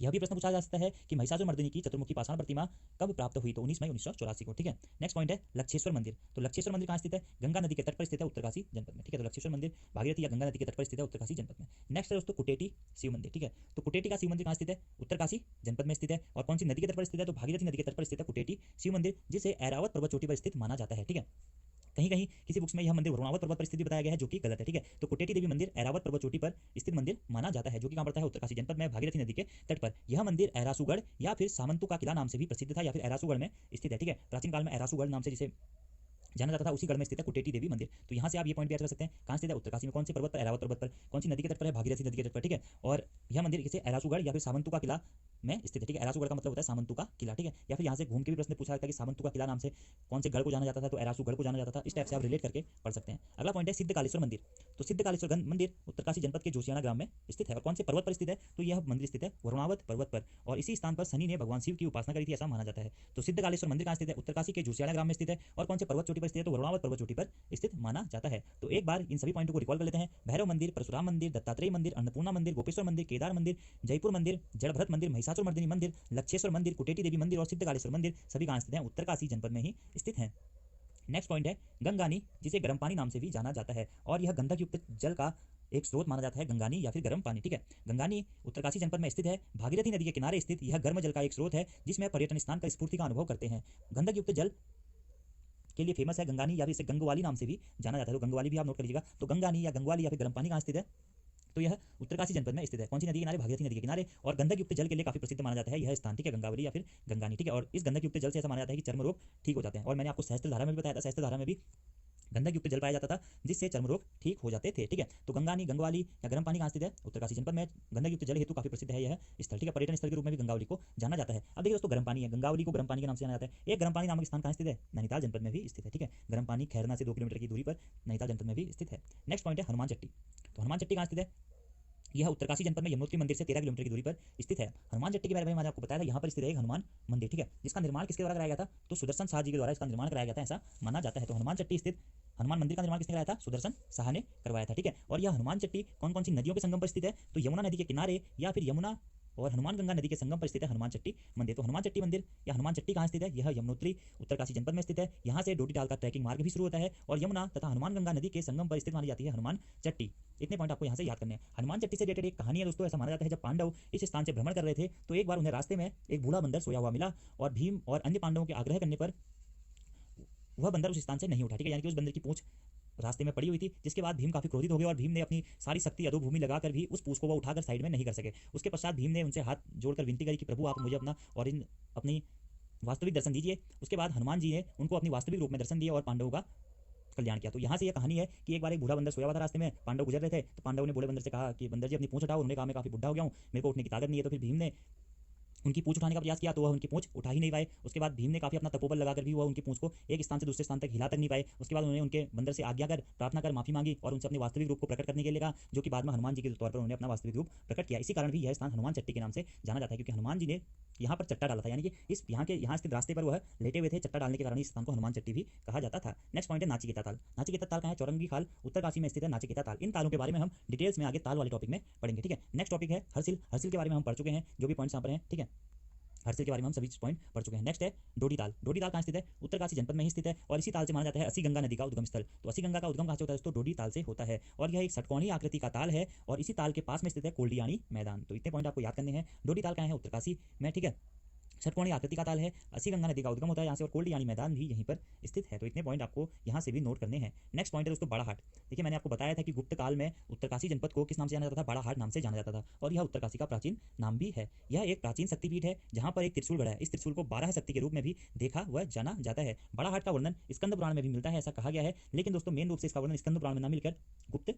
यह भी प्रश्न पूछा जा सकता है कि महिषासुर मर्दिनी की चतुर्मुखी पाषाण प्रतिमा कब प्राप्त हुई, तो 19 मई 1984 को। ठीक है, नेक्स्ट पॉइंट है लक्षेश्वर मंदिर। तो लक्षेश्वर मंदिर कहाँ स्थित है, गंगा नदी के तट पर स्थित है, उत्तरकाशी जनपद में। ठीक है, तो लक्षेश्वर मंदिर भागीरथी या गंगा नदी के तट पर स्थित है, उत्तरकाशी जनपद में। नेक्स्ट है दोस्तों कुटेटी शिव मंदिर। ठीक है, तो कुटेटी का शिव मंदिर कहाँ स्थित है, उत्तरकाशी जनपद में स्थित है और कौन सी नदी के तट पर स्थित है, तो भागीरथी नदी के तट पर स्थित है कुटेटी शिव मंदिर, जिसे ऐरावत पर्वत चोटी पर स्थित माना जाता है। ठीक है, कहीं कहीं किसी बुक्स में यह मंदिर वरुणावत पर्वत पर स्थित बताया गया है, जो कि गलत है। ठीक है, तो कुटेटी देवी मंदिर ऐरावत पर्वत चोटी पर स्थित मंदिर माना जाता है, जो कि कहां पड़ता है, उत्तरकाशी जनपद में, भागीरथी नदी के तट पर। यह मंदिर ऐरासूगढ़ या फिर सामंतु का किला नाम से भी प्रसिद्ध था या फिर ऐरासूगढ़ में स्थित है। ठीक है, प्राचीन काल में ऐरासूगढ़ नाम से जिसे जाना जाता था उसी गढ़ में स्थित है कुटेटी देवी मंदिर। तो यहाँ से आप ये पॉइंट भी याद कर सकते हैं, कहाँ स्थित है, उत्तरकाशी में, कौन से पर्वत पर, ऐरावत पर्वत पर, कौन सी नदी के तट पर है, भागीरथी नदी के तट पर। ठीक है, और यह मंदिर किसे ऐरासूगढ़ या फिर सामंतु का किला में स्थित है। ठीक है, ऐरासूगढ़ का मतलब होता है सामंतु का किला। ठीक है, या फिर यहाँ से घूम के भी प्रश्न पूछा जाता है कि सामंतु का किला नाम से कौन से गढ़ को जाना जाता था, तो ऐरासूगढ़ को जाना जाता था। इस टाइप से आप रिलेट करके पढ़ सकते हैं। अगला पॉइंट है सिद्धकालेश्वर मंदिर। तो सिद्धकालेश्वर मंदिर उत्तरकाशी जनपद के जोशियाना ग्राम में स्थित है और कौन से पर्वत पर स्थित है, तो यह मंदिर स्थित है वरुणावत पर्वत पर और इसी स्थान पर शनि ने भगवान शिव की उपासना करी थी, ऐसा माना जाता है। तो सिद्धकालेश्वर मंदिर कहाँ स्थित है, उत्तरकाशी के जोशियाना ग्राम में स्थित है और कौन से पर्वत चोटी पर स्थित है, तो वरुणावत पर्वत चोटी पर स्थित माना जाता है। तो एक बार इन सभी पॉइंटों को रिकॉल कर लेते हैं। भैरव मंदिर, परशुराम मंदिर, दत्तात्रेय मंदिर, अन्नपूर्णा मंदिर, गोपेश्वर मंदिर, केदार मंदिर, जयपुर मंदिर, जड़भरत मंदिर, महिषासुर मर्दिनी मंदिर, लक्षेश्वर मंदिर, कुटेटी देवी मंदिर और सिद्धकालेश्वर मंदिर सभी कहाँ स्थित हैं, उत्तरकाशी जनपद में ही स्थित हैं। नेक्स्ट पॉइंट है गंगानी, जिसे गर्म पानी नाम से भी जाना जाता है और यह गंधक युक्त जल का एक स्रोत माना जाता है, गंगानी या फिर गर्म पानी। ठीक है, गंगानी उत्तरकाशी जनपद में स्थित है, भागीरथी नदी के किनारे स्थित यह गर्म जल का एक स्रोत है जिसमें पर्यटन स्थान का स्फूर्ति का अनुभव करते हैं। गंधक युक्त जल के लिए फेमस है गंगानी या फिर इसे गंगवाली नाम से भी जाना जाता है, तो गंगवाली भी आप नोट कर लीजिएगा। तो गंगानी या गंगवाली या फिर गर्म पानी कहाँ स्थित है, तो यह उत्तरकाशी जनपद में स्थित है। कौन सी नदी के किनारे, भागीरथी नदी के किनारे और गंधक युक्त जल के लिए काफी प्रसिद्ध माना जाता है यह स्थान। ठीक है, गंगावली या फिर गंगानी। ठीक है, और इस गंधक युक्त जल से ऐसा माना जाता है कि चर्म रोग ठीक हो जाते हैं और मैंने आपको सहस्त्रधारा में भी बताया था, सहस्त्रधारा में भी गंधक युक्त जल पाया जाता था जिससे चर्म रोग ठीक हो जाते थे। ठीक है, तो गंगानी, गंगवाली या गर्म पानी कहाँ स्थित है, उत्तरकाशी जनपद में। गंधक युक्त जल हेतु काफी प्रसिद्ध है यह स्थल। ठीक है, पर्यटन स्थल के रूप में भी गंगावली को जाना जाता है। अब देखिए दोस्तों, गर्म पानी है, गंगावली को गर्म पानी के नाम से जाना जाता है। एक गर्म पानी नामक स्थान कहाँ स्थित है, नैनीताल जनपद में भी स्थित है। ठीक है, गर्म पानी खैरना से 2 किलोमीटर की दूरी पर नैनीताल जनपद में भी स्थित है। नेक्स्ट पॉइंट है हनुमान चट्टी। तो हनुमान चट्टी कहाँ स्थित है, यह उत्तरकाशी जनपद में यमुनोत्री मंदिर से 13 किलोमीटर की दूरी पर स्थित है। हनुमान चट्टी के बारे में मैंने आपको बताया था, यहाँ पर स्थित है एक हनुमान मंदिर। ठीक है, जिसका निर्माण किसके द्वारा कराया गया था, तो सुदर्शन शाह जी के द्वारा इसका निर्माण कराया गया था, ऐसा माना जाता है। तो हनुमान चट्टी स्थित हनुमान मंदिर का निर्माण किसने कराया था, सुदर्शन शाह ने करवाया था। ठीक है, और यह हनुमान चट्टी कौन कौन सी नदियों के संगम पर स्थित है, तो यमुना नदी के किनारे या फिर यमुना और हनुमान गंगा नदी के संगम पर स्थित है हनुमान चट्टी मंदिर। तो हनुमान चट्टी मंदिर या हनुमान चट्टी कहाँ स्थित है, यह यमुनोत्री उत्तरकाशी जनपद में स्थित है। यहाँ से डोटीताल का ट्रैकिंग मार्ग भी शुरू होता है और यमुना तथा हनुमान गंगा नदी के संगम पर स्थित मानी जाती है हनुमान चट्टी। इतने पॉइंट आपको यहाँ से याद करने हैं। हनुमान चट्टी से रिलेटेड एक कहानी है दोस्तों। ऐसा माना जाता है जब पांडव इस स्थान से भ्रमण कर रहे थे तो एक बार उन्हें रास्ते में एक बूढ़ा बंदर सोया हुआ मिला और भीम और अन्य पांडवों के आग्रह करने पर वह बंदर उस स्थान से नहीं उठा। ठीक है, यानी कि उस बंदर की पूंछ रास्ते में पड़ी हुई थी, जिसके बाद भीम काफी क्रोधित हो गए और भीम ने अपनी सारी शक्ति अधोभूमि लगाकर भी उस पूंछ को वो उठाकर साइड में नहीं कर सके। उसके पश्चात भीम ने उनसे हाथ जोड़कर विनती करी कि प्रभु आप मुझे अपना और अपनी वास्तविक दर्शन दीजिए। उसके बाद हनुमान जी ने उनको अपनी वास्तविक रूप में दर्शन दिए और पांडवों का कल्याण किया। तो यहाँ से यह कहानी है कि एक बार एक बूढ़ा बंदर सोया हुआ था रास्ते में, पांडव गुजर रहे थे तो पांडव ने बूढ़े बंदर से कहा कि बंदर जी अपनी पूंछ उठाओ। उन्होंने कहा मैं काफी बुढ़ा हो गया हूँ, मेरे को उठने की ताकत नहीं है। तो फिर भीम ने उनकी पूंछ उठाने का प्रयास किया तो वह उनकी पूंछ उठा ही नहीं पाए। उसके बाद भीम ने काफी अपना तपोबल लगाकर भी वह उनकी पूंछ को एक स्थान से दूसरे स्थान तक हिला तक नहीं पाए। उसके बाद उन्होंने उनके बंदर से आज्ञा कर प्रार्थना कर माफी मांगी और उनसे अपने वास्तविक रूप को प्रकट करने के लिए कहा, जो कि बाद में हनुमान जी के तौर पर उन्होंने अपना वास्तविक रूप प्रकट किया। इसी कारण भी यह स्थान हनुमान चट्टी के नाम से जाना जाता है, क्योंकि हनुमान जी ने यहाँ पर चट्टा डाला था, यानी कि इस यहाँ स्थित रास्ते पर वह लेटे हुए थे। चट्टा डालने के कारण इस स्थान को हनुमान चट्टी भी कहा जाता था। नेक्स्ट पॉइंट है नाचिकेता ताल। नाचिकेता ताल कहाँ है, चौरंगी खाल उत्तरकाशी में स्थित है नाचिकेता ताल। इन तालों के बारे में हम डिटेल्स में आगे ताल वाले टॉपिक में पढ़ेंगे। ठीक है, नेक्स्ट टॉपिक है हरसिल। हरसिल के बारे में हम पढ़ चुके हैं, जो भी पॉइंट्स यहाँ पर हैं। ठीक है, हर्षिल के बारे में हम सभी पॉइंट पढ़ चुके हैं। नेक्स्ट है डोडी ताल। डोडी ताल कहाँ स्थित है? उत्तरकाशी जनपद में ही स्थित है और इसी ताल से माना जाता है अस्सी गंगा नदी का उद्गम स्थल। तो अस्सी गंगा का उद्गम कहाँ से होता है दोस्तों? डोडी ताल से होता है और यह एक षटकोणीय आकृति का ताल है और इसी ताल के पास में स्थित है कोल्डियानी मैदान। तो इतने पॉइंट आपको याद करने हैं। डोडी ताल कहाँ है? उत्तरकाशी में, ठीक है। षटकोणीय आकृति का ताल है, अस्सी गंगा नदी का उद्गम होता है यहाँ से और कोल्डियानी मैदान भी यहीं पर स्थित है। तो इतने पॉइंट आपको यहाँ से भी नोट करने हैं। नेक्स्ट पॉइंट है दोस्तों बाड़ाहाट। देखिए मैंने आपको बताया था कि गुप्त काल में उत्तरकाशी जनपद को किस नाम से जाना जाता था? बाड़ाहाट नाम से जाना जाता था और यह उत्तरकाशी का प्राचीन नाम भी है। यह एक प्राचीन शक्तिपीठ है जहाँ पर एक त्रिशूल गड़ा है। इस त्रिशूल को 12 शक्ति के रूप में भी देखा व जाना जाता है। बाड़ाहाट का वर्णन स्कंद पुराण में भी मिलता है, ऐसा कहा गया है, लेकिन दोस्तों मेन रूप से इसका वर्णन स्कंद पुराण में न मिलकर गुप्त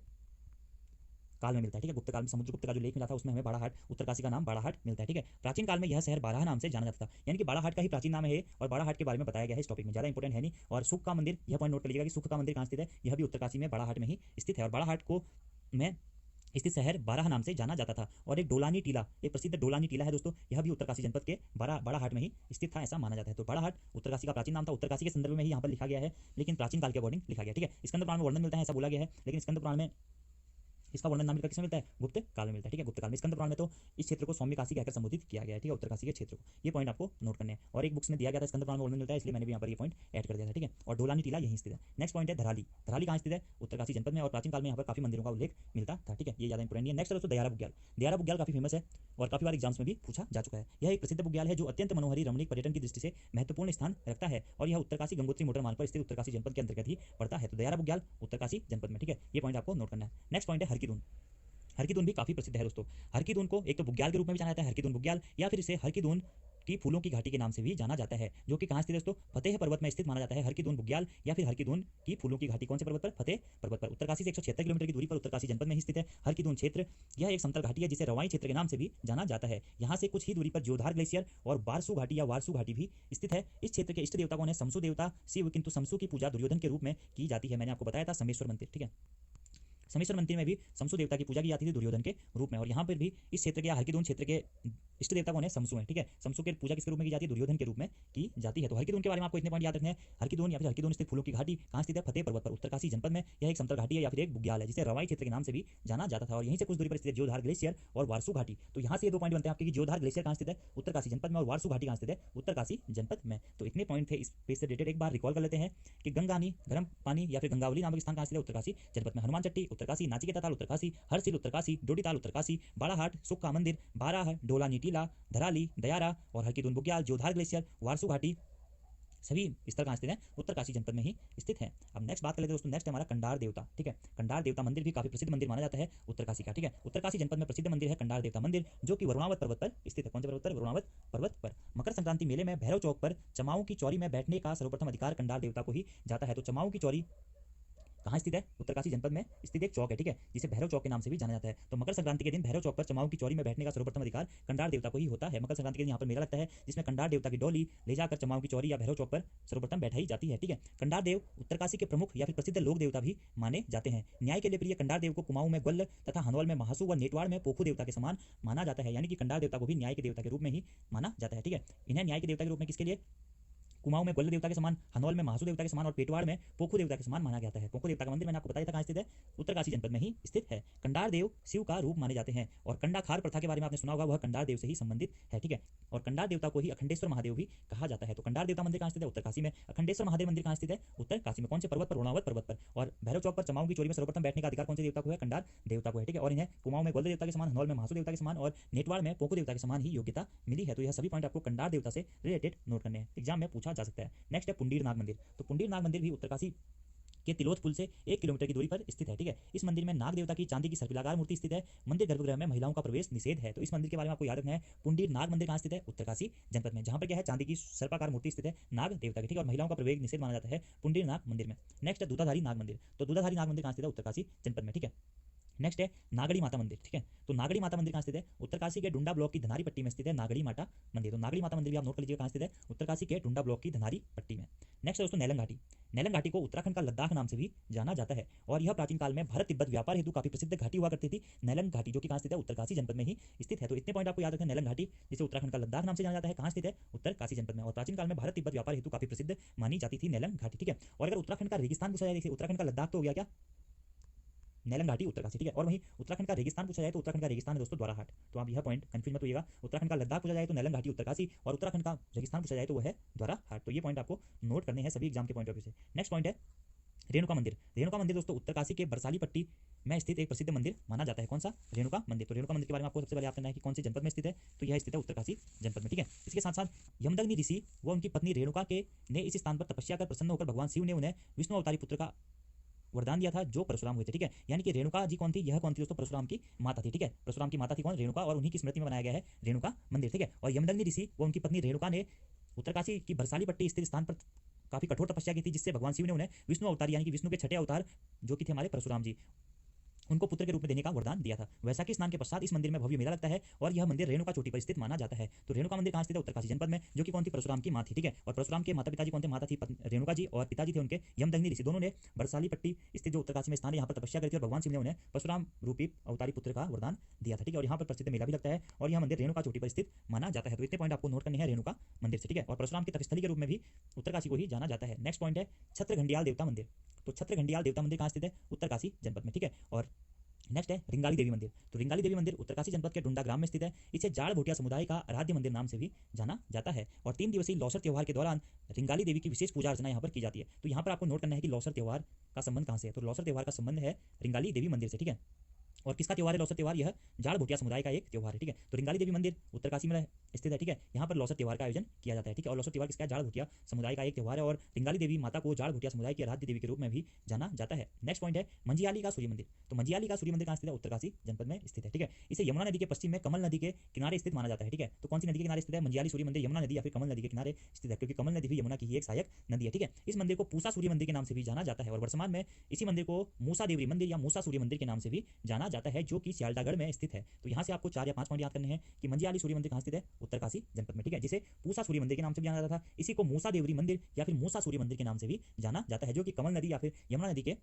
काल में मिलता है, ठीक है। गुप्त काल में समुद्रगुप्त का जो लेख मिला था उसमें हमें बाड़ाहाट, उत्तरकाशी का नाम बाड़ाहाट मिलता है, ठीक है। प्राचीन काल में यह शहर बाराह नाम से जाना जाता था, यानी कि बाड़ाहाट का ही प्राचीन नाम है और बाड़ाहाट के बारे में बताया गया है इस टॉपिक में, ज़्यादा इंपॉर्टेंट है नहीं। और सुख का मंदिर, यह पॉइंट नोट कर लीजिएगा कि सुख का मंदिर कहाँ स्थित है? यह भी उत्तरकाशी में बाड़ाहाट में ही स्थित है और बाड़ाहाट को में स्थित शहर बाराह नाम से जाना जाता था। और एक डोलानी टीला, एक प्रसिद्ध डोलानी टीला है दोस्तों, यह भी उत्तरकाशी जनपद के बाड़ाहाट में ही स्थित था, ऐसा माना जाता है। तो बाड़ाहाट उत्तरकाशी का प्राचीन नाम था, उत्तरकाशी के संदर्भ में ही यहाँ पर लिखा गया है, लेकिन प्राचीन काल के अकॉर्डिंग लिखा गया, ठीक है। स्कंद पुराण में वर्णन मिलता है, ऐसा बोला गया है, लेकिन स्कंद पुराण में इसका वर्णन नाम किसमें मिलता है? गुप्त काल में मिलता है, ठीक है। गुप्त काल में, स्कंद पुराण में तो इस क्षेत्र को सौम्य काशी कहकर संबोधित किया गया है, ठीक है, उत्तरकाशी के क्षेत्र को। ये पॉइंट आपको नोट करने हैं और एक बुक्स में दिया गया था स्कंद पुराण में वर्णन मिलता है, इसलिए मैंने भी यहाँ पर ये पॉइंट ऐड कर दिया था, ठीक है। और डोलानी टीला यहीं स्थित है। नेक्स्ट पॉइंट है धराली। धराली कहाँ स्थित है? उत्तरकाशी जनपद में और प्राचीन काल में यहाँ पर काफी मंदिरों का उल्लेख मिलता था, ठीक है, ये ज्यादा इंपॉर्टेंट है। नेक्स्ट है दोस्तों दयारा बुग्याल। दयारा बुग्याल काफी फेमस है और काफी बार एग्जाम्स में भी पूछा जा चुका है। यह एक प्रसिद्ध बुग्याल है जो अत्यंत मनोहरी रमणीक पर्यटन की दृष्टि से महत्वपूर्ण स्थान रखता है और यह उत्तरकाशी गंगोत्री मोटर मार्ग पर स्थित उत्तरकाशी जनपद के अंतर्गत ही पड़ता है। तो दयारा बुग्याल उत्तरकाशी जनपद में, ठीक है, ये पॉइंट आपको नोट करना है। नेक्स्ट पॉइंट है हरकीदून। हरकीदून भी काफी प्रसिद्ध है दोस्तों। हरकीदून को एक तो बुग्याल के रूप में भी जाना जाता है, हरकीदून बुग्याल, या फिर इसे हरकीदून की फूलों की घाटी के नाम से भी जाना जाता है, जो कि कहाँ स्थित है दोस्तों? फतेह पर्वत में स्थित माना जाता है हरकीदून बुग्याल या फिर हरकीदून की फूलों की घाटी। कौन से पर्वत पर? फतेह पर्वत पर। उत्तरकाशी से 176 किलोमीटर की दूरी पर उत्तरकाशी जनपद में ही स्थित है हरकीदून क्षेत्र। यह एक समतल घाटी है जिसे रवाई क्षेत्र के नाम से भी जाना जाता है। यहाँ से कुछ ही दूरी पर ज्योधार ग्लेशियर और वारसू घाटी या वारसू घाटी भी स्थित है। इस क्षेत्र के इष्ट देवता कौन है? शमसु देवता शिव, किंतु शमसु की पूजा दुर्योधन के रूप में की जाती है। मैंने आपको बताया था समेश्वर मंदिर, ठीक है। समेश्वर मंदिर में भी शमसु देवता की पूजा की जाती थी दुर्योधन के रूप में और यहाँ पर भी इस क्षेत्र के या हरकीदून क्षेत्र के इष्ट देवता कौन है? शमसु है, ठीक है। शमसु की पूजा किसके रूप में की जाती है? दुर्योधन के रूप में की जाती है। तो हरकीदून के बारे में आपको इतने पॉइंट याद रखने हैं। हरकीदून या फिर हरकीदून स्थित फूलों की घाटी कहाँ स्थित है? फतेह पर्वत पर, उत्तरकाशी जनपद में। यह एक समतल घाटी है या फिर एक बुग्याल है जिसे रवाई क्षेत्र के नाम से भी जाना जाता था और यहीं से कुछ दूरी पर स्थित है ज्योधार ग्लेशियर और वारसू घाटी। तो यहाँ से ये दो पॉइंट बनते हैं आपके कि ज्योधार ग्लेशियर कहाँ स्थित है? उत्तरकाशी जनपद में और वारसू घाटी कहाँ स्थित है? उत्तरकाशी जनपद में। तो इतने पॉइंट थे इस पेज से रिलेटेड। एक बार रिकॉल कर लेते हैं कि गंगानी गर्म पानी या फिर गंगावली नामक स्थान कहाँ स्थित है? उत्तरकाशी जनपद में। हनुमान चट्टी उत्तरकाशी, नाचिकेता ताल उत्तरकाशी, हरसिल उत्तरकाशी, डोडी ताल उत्तरकाशी, बाड़ाहाट, सुख का मंदिर, बाराह, डोलानी टीला, धराली, दयारा और हरकीदून बुग्याल, ज्योधार ग्लेशियर, वारसू घाटी, सभी स्थल कहाँ स्थित है? उत्तरकाशी जनपद में ही स्थित है। अब नेक्स्ट बात कर लेते हैं दोस्तों। नेक्स्ट है हमारा कंडार देवता, ठीक है। कंडार देवता मंदिर भी काफी प्रसिद्ध मंदिर माना जाता है उत्तरकाशी का, ठीक है। उत्तरकाशी जनपद में प्रसिद्ध मंदिर है कंडार देवता मंदिर, जो कि वरुणावत पर्वत पर स्थित है। कौन से पर्वत पर? वरुणावत पर्वत पर। मकर संक्रांति मेले में भैरव चौक पर चमाऊ की चौरी में बैठने का सर्वप्रथम अधिकार कंडार देवता को ही जाता है। तो चमाऊ की चौरी कहाँ स्थित है? उत्तरकाशी जनपद में स्थित एक चौक है, ठीक है, जिसे भैरव चौक के नाम से भी जाना जाता है। तो मकर संक्रांति के दिन भैरव चौक पर चमाऊ की चौरी में बैठने का सर्वप्रथम अधिकार कंडार देवता को ही होता है। मकर संक्रांति के दिन यहाँ पर मेला लगता है जिसमें कंडार देवता की डोली ले जाकर चमाऊ की चौरी या भैरव चौक पर सर्वप्रथम बैठाई जाती है, ठीक है। कंडार देव उत्तरकाशी के प्रमुख या फिर प्रसिद्ध लोक देवता भी माने जाते हैं। न्याय के लिए प्रिय कंडार देव को कुमाऊं में गोल्ल तथा हनवल में महासू व नेटवाड़ में पोखू देवता के समान माना जाता है, यानी कि कंडार देवता को भी न्याय के देवता के रूप में ही माना जाता है, ठीक है। इन्हें न्याय के देवता के रूप में किसके लिए? कुमाऊं में गोल्ल देवता के समान, हनौल में महासू देवता के समान और पेटवाड़ में पोखू देवता के समान माना जाता है। पोखू देवता का मंदिर मैंने आपको बताया था कहाँ स्थित है? उत्तरकाशी जनपद में ही स्थित है। कंडार देव शिव का रूप माने जाते हैं और कंडाखार प्रथा के बारे में आपने सुना होगा, वह कंडार देव से ही संबंधित है, ठीक है। और कंडार देवता को ही अखंडेश्वर महादेव भी कहा जाता है। तो कंडार देवता मंदिर कहाँ स्थित है? उत्तरकाशी में। अखंडेश्वर महादेव मंदिर कहाँ स्थित है? उत्तरकाशी में। कौन से पर्वत पर? वरुणावत पर्वत पर। और भैरव चौक पर चमाऊ की चोरी में सर्वप्रथम बैठने का अधिकार कौन से देवता को है? कंडार देवता को है, ठीक है। और इन्हें कुमाऊं में गोल्ल देवता के समान, हनौल में महासू देवता के समान और नेटवाड़ में पोखू देवता के समान ही योग्यता मिली है। तो यह सभी पॉइंट आपको कंडार देवता से रिलेटेड नोट करने हैं, एग्जाम में पूछा जा सकता है। नेक्स्ट है पुंडीर नाग मंदिर। तो पुंडीर नाग मंदिर भी उत्तरकाशी के तिलोथ पुल से 1 किलोमीटर की दूरी पर स्थित है, ठीक है। इस मंदिर में नाग देवता की चांदी की सर्पिलाकार मूर्ति स्थित है। मंदिर गर्भगृह में महिलाओं का प्रवेश निषेध है। तो इस मंदिर के बारे में आपको याद रखना है। पुंडीर नाग मंदिर कहाँ स्थित है? उत्तरकाशी जनपद में, जहाँ पर क्या है? चांदी की सर्पाकार मूर्ति स्थित है नाग देवता की, ठीक है। और महिलाओं का प्रवेश निषेध माना जाता है पुंडीर नाग मंदिर में। नेक्स्ट है दूधाधारी नाग मंदिर। तो दूधाधारी नाग मंदिर कहाँ स्थित है? उत्तरकाशी जनपद में, ठीक है। नेक्स्ट है नागड़ी माता मंदिर, ठीक है। तो नागड़ी माता मंदिर कहाँ स्थित है? उत्तरकाशी के डुंडा ब्लॉक की धनारी पट्टी में स्थित है नागड़ी माता मंदिर। तो नागड़ी माता मंदिर भी आप नोट कर लीजिएगा कहाँ स्थित है? उत्तरकाशी के डुंडा ब्लॉक की धनारी पट्टी में। नेक्स्ट है दोस्तों नैलंग घाटी। नैलंग घाटी को उत्तराखंड का लद्दाख नाम से भी जाना जाता है और यह प्राचीन काल में भारत तिब्बत व्यापार हेतु काफी प्रसिद्ध घाटी हुआ करती थी नैलंग घाटी, जो कि कहाँ स्थित है? उत्तरकाशी जनपद में ही स्थित है। तो इतने पॉइंट आपको याद रखें। नैलंग घाटी जिसे उत्तराखंड का लद्दाख नाम से जाना जाता है, कहाँ स्थित है? उत्तरकाशी जनपद में। और प्राचीन काल में भारत तिब्बत व्यापार हेतु काफी प्रसिद्ध मानी जाती थी नैलंग घाटी, ठीक है। और अगर उत्तराखंड का रेगिस्तान पूछा जाए, देखिए उत्तराखंड का लद्दाख तो हो गया क्या? नैलन घाटी उत्तरकाशी, ठीक है। और वहीं उत्तराखंड का रेगिस्तान पूछा जाए तो उत्तराखंड का रेगिस्तान है दोस्तों द्वाराहाट। तो आप यह पॉइंट कंफ्यूज मत होइएगा। उत्तराखंड का लद्दाख पूछा जाए तो नैलन घाटी उत्तरकाशी, और उत्तराखंड का रेगिस्तान पूछा जाए तो वह है द्वाराहाट। तो ये पॉइंट आपको नोट करने हैं सभी एग्जाम के पॉइंट ऑफ व्यू से। नेक्स्ट पॉइंट है रेणुका मंदिर। रेणुका मंदिर दोस्तों उत्तरकाशी के बरसाली पट्टी में स्थित एक प्रसिद्ध मंदिर माना जाता है। कौन सा? रेणुका मंदिर। तो रेणुका मंदिर के बारे में आपको सबसे पहले याद करना है कि कौन से जनपद में स्थित है, तो यह स्थित है उत्तरकाशी जनपद में, ठीक है। इसके साथ साथ यमदग्नि ऋषि व उनकी पत्नी रेणुका के ने इस स्थान पर तपस्या कर प्रसन्न होकर भगवान शिव ने उन्हें विष्णु अवतारी पुत्र का वरदान दिया था जो परशुराम हुए थे, ठीक है। यानी कि रेणुका जी कौन थी? यह कौन थी दोस्तों? परशुराम की माता थी, ठीक है। परशुराम की माता थी कौन? रेणुका, और उन्हीं की स्मृति में बनाया गया है रेणुका मंदिर, ठीक है। और यमदग्नि ऋषि व उनकी पत्नी रेणुका ने उत्तरकाशी की बरसाली पट्टी स्थित स्थान पर काफी कठोर तपस्या की थी, जिससे भगवान शिव ने उन्हें विष्णु अवतार यानी कि विष्णु के छठे अवतार जो कि थे हमारे परशुराम जी, उनको पुत्र के रूप में देने का वरदान दिया था। वैशाखी स्नान के पश्चात इस मंदिर में भव्य मेला लगता है और यह मंदिर रेणुका चोटी पर स्थित माना जाता है। तो रेणुका मंदिर कहाँ स्थित है? उत्तरकाशी जनपद में, जो कि कौन थी? परशुराम की मां थी, ठीक है। और परशुराम के माता पिताजी कौन थे? माता थी रेणुका जी और पिताजी थे उनके यमदग्नि ऋषि। दोनों ने बरसाली पट्टी स्थित जो उत्तरकाशी में स्थान है यहाँ पर तपस्या करी थी और भगवान शिव ने उन्हें परशुराम रूपी अवतारी पुत्र का वरदान दिया था, ठीक है। और यहाँ पर प्रसिद्ध मेला भी लगता है और यह मंदिर रेणुका चोटी पर स्थित माना जाता है। तो इतने पॉइंट आपको नोट करने हैं रेणुका मंदिर से, ठीक है। और परशुराम की तपस्थली के रूप में भी उत्तरकाशी को ही जाना जाता है। नेक्स्ट पॉइंट है छत्रघंडियाल देवता मंदिर। तो छत्रघंडियाल देवता मंदिर कहाँ स्थित है? उत्तरकाशी जनपद में, ठीक है। और नेक्स्ट है रिंगाली देवी मंदिर। तो रिंगाली देवी मंदिर उत्तरकाशी जनपद के डुंडा ग्राम में स्थित है। इसे जाड़ भोटिया समुदाय का आराध्य मंदिर नाम से भी जाना जाता है और 3 दिवसीय लौसर त्योहार के दौरान रिंगाली देवी की विशेष पूजा अर्चना यहाँ पर की जाती है। तो यहाँ पर आपको नोट करना है कि लौसर त्योहार का संबंध कहाँ से है? तो लौसर त्योहार का संबंध है रिंगाली देवी मंदिर से, ठीक है। और किसका त्योहार है लौसर त्योहार? यह जाड़ भोटिया समुदाय का एक त्योहार है, ठीक है। तो रिंगाली देवी मंदिर उत्तरकाशी में स्थित है, ठीक है। यहाँ पर लौसर त्योहार का आयोजन किया जाता है, ठीक है। और लौसर त्योहार किसका है? जाड़ भोटिया समुदाय का एक त्योहार है और रिंगाली देवी माता को जाड़ भोटिया समुदाय की आराध्य देवी के रूप में भी जाना जाता है। नेक्स्ट पॉइंट है मंजियाली का सूर्य मंदिर। तो मंजियाली का सूर्य मंदिर कहाँ स्थित है? उत्तरकाशी जनपद में स्थित है, ठीक है। इसे यमुना नदी के पश्चिम में कमल नदी के किनारे स्थित माना जाता है, ठीक है। तो कौन सी नदी के किनारे स्थित है? मंजियाली सूर्य मंदिर यमुना नदी या फिर कमल नदी के किनारे स्थित है, क्योंकि कमल नदी भी यमुना की ही एक सहायक नदी है, ठीक है। इस मंदिर को पूसा सूर्य मंदिर के नाम से भी जाना जाता है और वर्तमान में इसी मंदिर को मूसा देवरी मंदिर या मूसा सूर्य मंदिर के नाम से भी जाना जाता है, जो कि सियालदागढ़ में स्थित है। तो यहाँ से आपको 4 या 5 पॉइंट याद करने हैं कि मंजियाली सूर्य मंदिर कहाँ स्थित है? उत्तरकाशी जनपद में, ठीक है। जिसे पूसा सूर्य मंदिर के नाम से भी जाना जाता था। इसी को मूसा देवरी मंदिर या फिर मूसा सूर्य मंदिर के नाम से भी जाना जाता है, जो कि कमल नदी या फिर यमुना नदी के